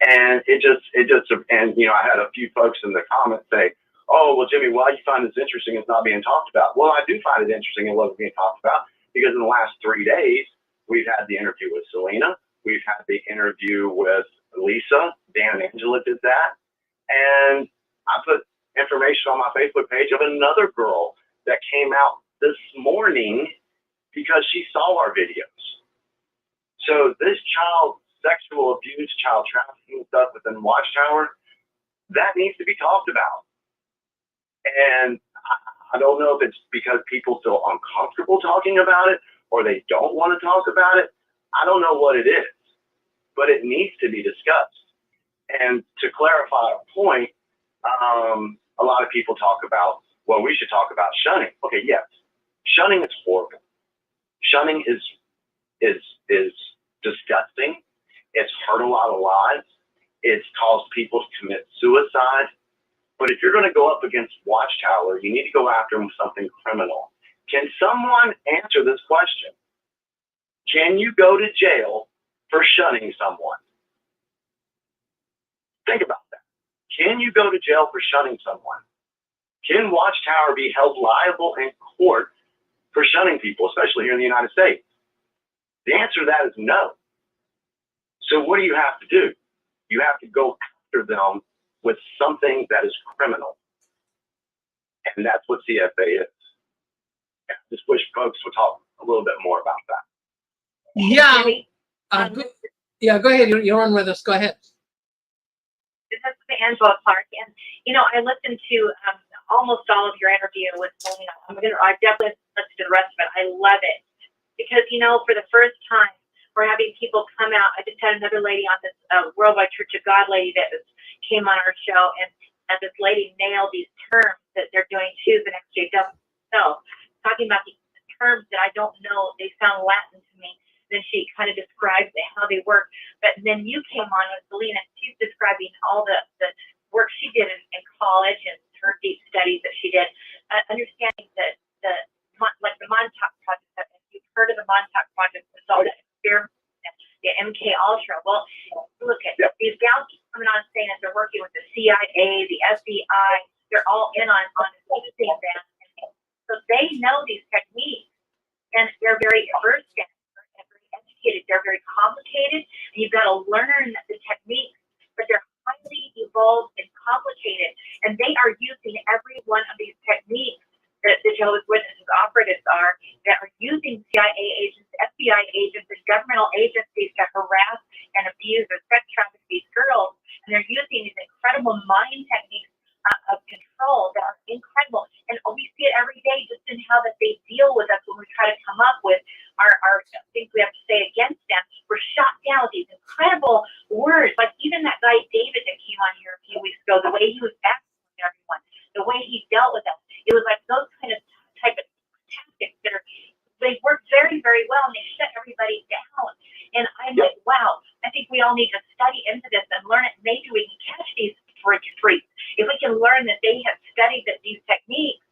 And I had a few folks in the comments say, oh, well, Jimmy, why you find this interesting? It's not being talked about. Well, I do find it interesting and wasn't being talked about because in the last 3 days, we've had the interview with Selena. We've had the interview with Lisa. Dan and Angela did that. And I put information on my Facebook page of another girl that came out this morning because she saw our videos. So this child sexual abuse, child trafficking stuff within Watchtower, that needs to be talked about. And I don't know if it's because people feel uncomfortable talking about it or they don't want to talk about it. I don't know what it is, but it needs to be discussed. And to clarify a point, a lot of people talk about, well, we should talk about shunning. Okay, yes, shunning is horrible. Shunning is disgusting. It's hurt a lot of lives. It's caused people to commit suicide. But if you're going to go up against Watchtower, you need to go after them with something criminal. Can someone answer this question? Can you go to jail for shunning someone? Think about that. Can you go to jail for shunning someone? Can Watchtower be held liable in court for shunning people, especially here in the United States? The answer to that is no. So what do you have to do? You have to go after them with something that is criminal. And that's what CFA is. I just wish folks would talk a little bit more about that. Yeah. Go ahead. You're on with us. Go ahead. This is Angela Clark. And, I listened to almost all of your interview with Selena. I definitely listened to the rest of it. I love it. Because, for the first time, we're having people come out. I just had another lady on this Worldwide Church of God lady that came on our show, and this lady nailed these terms that they're doing too the next day. So, talking about the terms that I don't know, they sound Latin to me. Then she kind of describes how they work. But then you came on with Selena. She's describing all the work she did in college and her deep studies that she did, understanding that the Montauk Project. If you've heard of the Montauk Project, it's all that experiment, the MK Ultra. Well, look at these gals coming on saying that they're working with the CIA, the FBI. They're all in on this thing. So they know these techniques, and they're very versed in it, and very educated. They're very complicated, and you've got to learn the techniques, but they're highly evolved and complicated, and they are using every one of these techniques that the Jehovah's Witnesses operatives are, that are using CIA agents, FBI agents, and governmental agencies to harass and abuse or sex traffic these girls. And they're using these incredible mind techniques of control that are incredible. And we see it every day just in how that they deal with us when we try to come up with our things we have to say against them. We're shot down with these incredible words. Like even that guy David that came on here a few weeks ago, the way he was asking everyone, the way he dealt with us, it was like those kind of type of tactics that they work very, very well, and they shut everybody down. And I'm like, wow, I think we all need to study into this and learn it. Maybe we can catch these freaks. If we can learn that they have studied these techniques,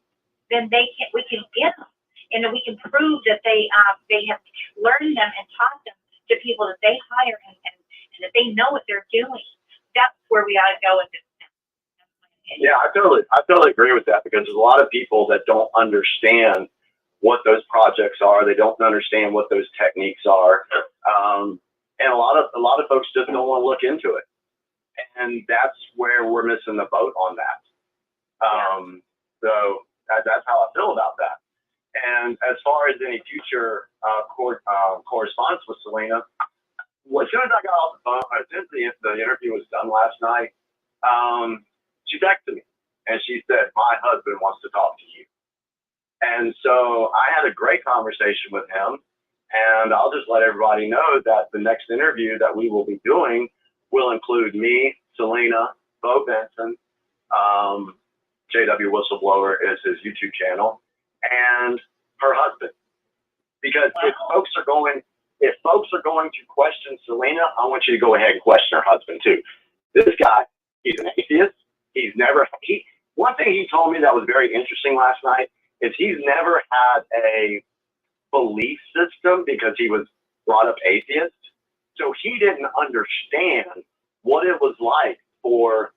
then we can get them, and then we can prove that they have learned them and taught them to people that they hire, and that they know what they're doing. That's where we ought to go with this. Yeah, I totally agree with that, because there's a lot of people that don't understand what those projects are. They don't understand what those techniques are, and a lot of folks just don't want to look into it, and that's where we're missing the boat on that. So that's how I feel about that. And as far as any future correspondence with Selena, as soon as I got off the phone, as soon as the interview was done last night, she texted me and she said, "My husband wants to talk to you." And so I had a great conversation with him, and I'll just let everybody know that the next interview that we will be doing will include me, Selena, Bo Benson, JW Whistleblower is his YouTube channel, and her husband. Because if folks are going to question Selena, I want you to go ahead and question her husband too. This guy, he's an atheist. One thing he told me that was very interesting last night is he's never had a belief system because he was brought up atheist. So he didn't understand what it was like for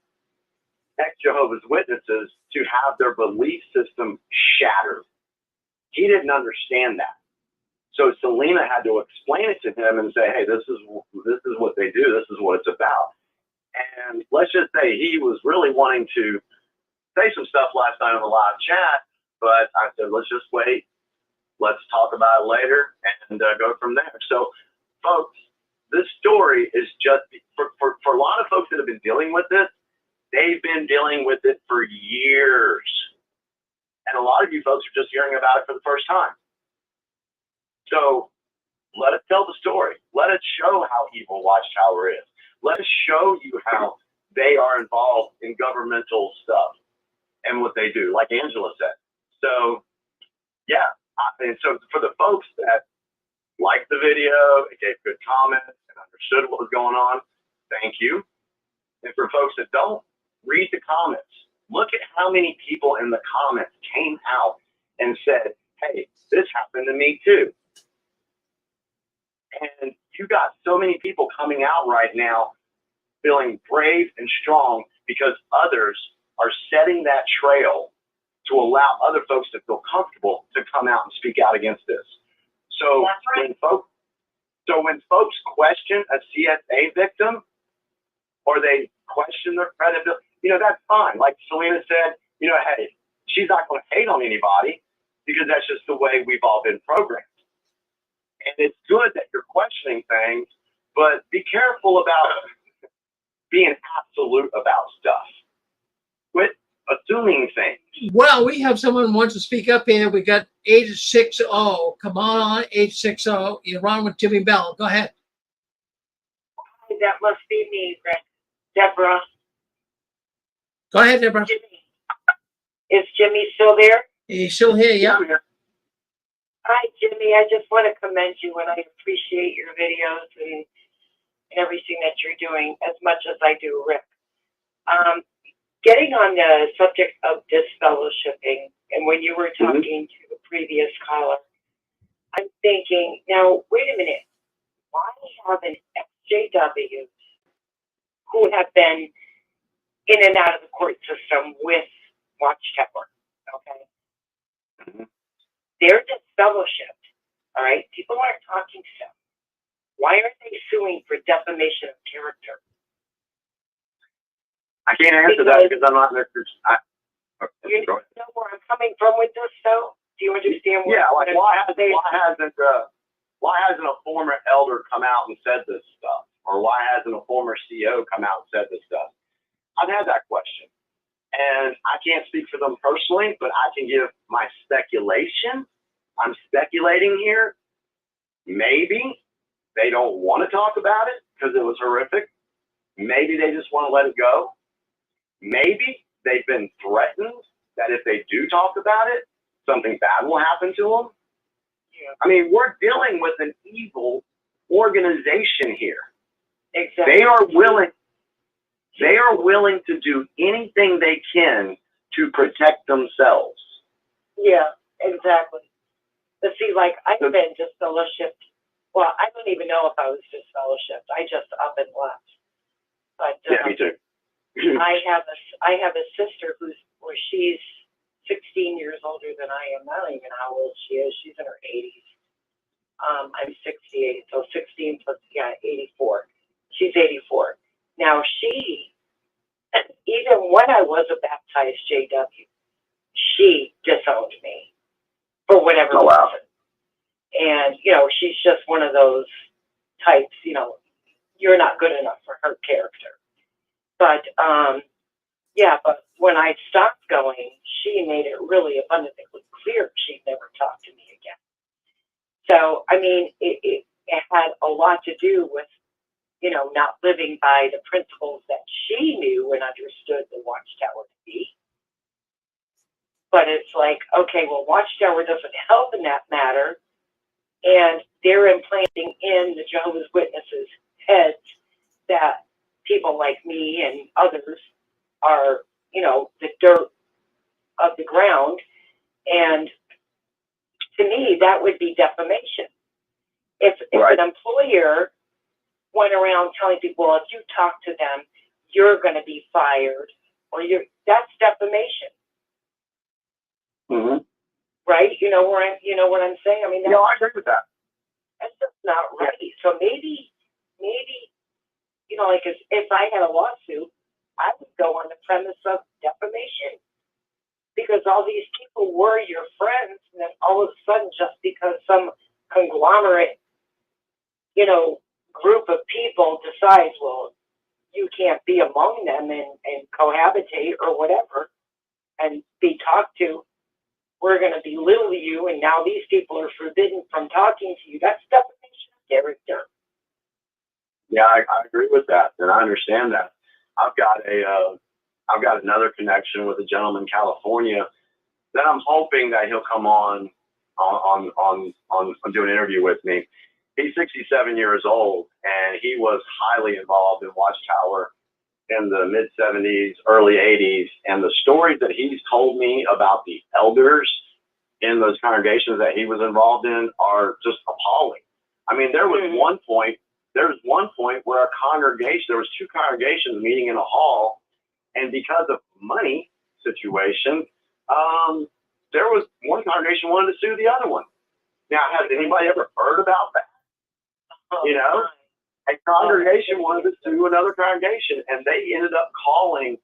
ex-Jehovah's Witnesses to have their belief system shattered. He didn't understand that. So Selena had to explain it to him and say, "Hey, this is what they do. This is what it's about." And let's just say he was really wanting to say some stuff last night on the live chat, but I said, let's just wait. Let's talk about it later and go from there. So, folks, this story is just, for a lot of folks that have been dealing with this, they've been dealing with it for years. And a lot of you folks are just hearing about it for the first time. So let us tell the story. Let us show how evil Watchtower is. Let us show you how they are involved in governmental stuff and what they do, like Angela said. So, yeah. And so for the folks that liked the video, and gave good comments, and understood what was going on, thank you. And for folks that don't, read the comments. Look at how many people in the comments came out and said, "Hey, this happened to me too." And you got so many people coming out right now feeling brave and strong because others are setting that trail to allow other folks to feel comfortable to come out and speak out against this. So when folks question a CSA victim, or they question their credibility, that's fine. Like Selena said, hey, she's not going to hate on anybody because that's just the way we've all been programmed. And it's good that you're questioning things, but be careful about being absolute about stuff. Quit assuming things. Well, we have someone who wants to speak up here. We got 860. Come on, 860. You're on with Jimmy Bell. Go ahead. That must be me, Rick. Deborah. Go ahead, Deborah. Jimmy. Is Jimmy still there? He's still here, yeah. Hi, Jimmy. I just want to commend you, and I appreciate your videos and everything that you're doing as much as I do, Rick. Getting on the subject of disfellowshipping, and when you were talking to the previous caller, I'm thinking, now, wait a minute. Why haven't XJWs who have been in and out of the court system with Watchtower, okay? They're disfellowshipped. All right, people aren't talking to them. Why aren't they suing for defamation of character? I can't answer that because I'm not in their. You know where I'm coming from with this, though? Do you understand? Yeah, like why hasn't a former elder come out and said this stuff, or why hasn't a former CEO come out and said this stuff? I've had that question, and I can't speak for them personally, but I can give my speculation. I'm speculating here. Maybe they don't want to talk about it because it was horrific. Maybe they just want to let it go. Maybe they've been threatened that if they do talk about it, something bad will happen to them. Yeah. I mean, we're dealing with an evil organization here. Exactly. They are willing to do anything they can to protect themselves. Yeah, exactly. But see, like, I've been disfellowshipped. Well, I don't even know if I was disfellowshipped. I just up and left. But yeah, me too. I have a sister she's 16 years older than I am. I don't even know how old she is. She's in her 80s. I'm 68, so 16 plus 84. She's 84. Now even when I was a baptized JW, she disowned me for whatever reason. Wow. And she's just one of those types. You're not good enough for her character. But but when I stopped going, she made it really abundantly clear she'd never talk to me again. So, I mean, it had a lot to do with, not living by the principles that she knew and understood the Watchtower to be. But it's like, okay, well, Watchtower doesn't help in that matter. And they're implanting in the Jehovah's Witnesses' heads that people like me and others are, the dirt of the ground. And to me, that would be defamation. If an employer went around telling people, well, if you talk to them, you're going to be fired, or that's defamation. Mm-hmm. Right? You know what I'm saying? I mean, I agree with that. That's just not right. So maybe, like if I had a lawsuit, I would go on the premise of defamation, because all these people were your friends, and then all of a sudden, just because some conglomerate, group of people decides, well, you can't be among them and cohabitate or whatever and be talked to, we're going to belittle you, and now these people are forbidden from talking to you. That's defamation of character. Yeah, I agree with that, and I understand that. I've got another connection with a gentleman in California that I'm hoping that he'll come on do an interview with me. He's 67 years old, and he was highly involved in Watchtower in the mid 70s, early 80s, and the stories that he's told me about the elders in those congregations that he was involved in are just appalling. I mean, there was one point where there was two congregations meeting in a hall, and because of money situation, there was one congregation wanted to sue the other one. Now, has anybody ever heard about that? A congregation wanted to sue another congregation, and they ended up calling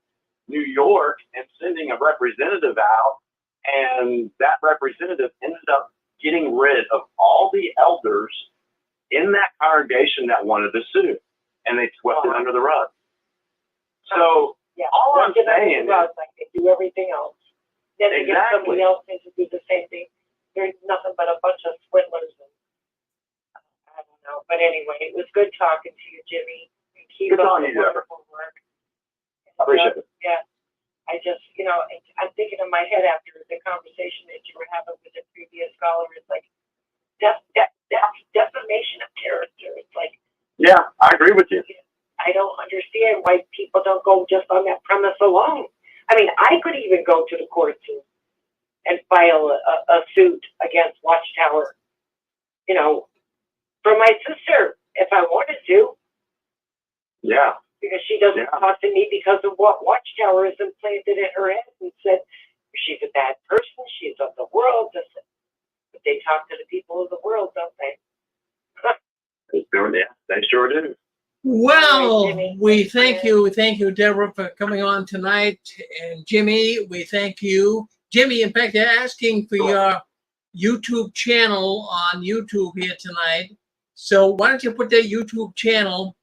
New York and sending a representative out, and that representative ended up getting rid of all the elders in that congregation that wanted to sue, and they swept it under the rug. So all I'm saying is, like they do everything else. Then they get somebody else in to do the same thing. There's nothing but a bunch of swindlers. I don't know. But anyway, it was good talking to you, Jimmy. Keep up the wonderful work. I appreciate it. Yeah. I just, I'm thinking in my head after the conversation that you were having with the previous caller. It's like, that's defamation of character. It's like, yeah, I agree with you. I don't understand why people don't go just on that premise alone. I mean, I could even go to the courts and file a suit against Watchtower, for my sister if I wanted to. Yeah. Because she doesn't talk to me because of what Watchtower has implanted in her head and said, she's a bad person, she's of the world, but they talk to the people of the world, don't they? Yeah, they sure do. Well, Jimmy. we thank you, Deborah, for coming on tonight, and Jimmy, we thank you. Jimmy, in fact, they're asking for your YouTube channel on YouTube here tonight. So why don't you put that YouTube channel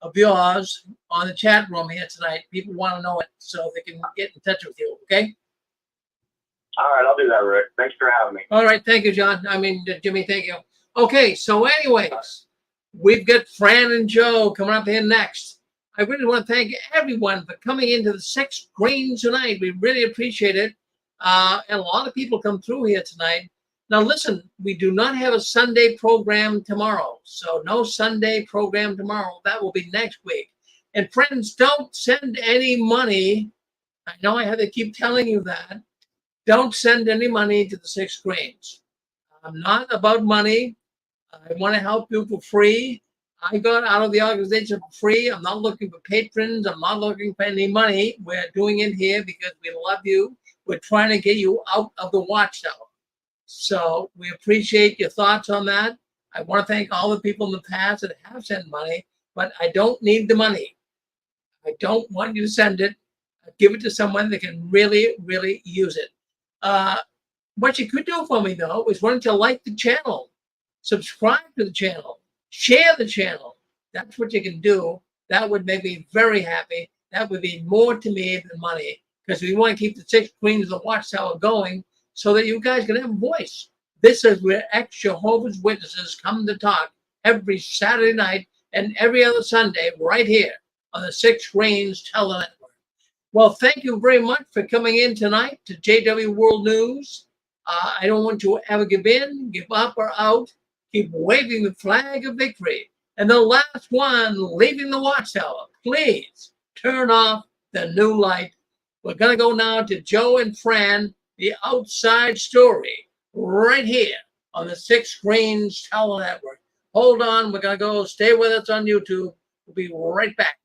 of yours on the chat room here tonight? People want to know it so they can get in touch with you, okay? All right, I'll do that, Rick. Thanks for having me. All right, thank you, Jimmy, thank you. Okay, so anyways, we've got Fran and Joe coming up here next. I really want to thank everyone for coming into the 6th green tonight. We really appreciate it. And a lot of people come through here tonight. Now, listen, we do not have a Sunday program tomorrow. So no Sunday program tomorrow. That will be next week. And friends, don't send any money. I know I have to keep telling you that. Don't send any money to the 6th greens. I'm not about money. I want to help you for free. I got out of the organization for free. I'm not looking for patrons. I'm not looking for any money. We're doing it here because we love you. We're trying to get you out of the Watchtower. So we appreciate your thoughts on that. I want to thank all the people in the past that have sent money, but I don't need the money. I don't want you to send it. Give it to someone that can really, really use it. What you could do for me, though, is why don't you like the channel, subscribe to the channel, share the channel. That's what you can do. That would make me very happy. That would be more to me than money, because we want to keep the 6 Queens of the Watchtower going so that you guys can have a voice. This is where ex-Jehovah's Witnesses come to talk every Saturday night and every other Sunday right here on the 6 Reigns Tele-Network. Well, thank you very much for coming in tonight to JW World News. I don't want you to ever give in, give up, or out. Keep waving the flag of victory. And the last one leaving the Watchtower, please turn off the new light. We're going to go now to Joe and Fran, the outside story, right here on the 6 Reigns Tele-Network. Hold on, we're going to go. Stay with us on YouTube. We'll be right back.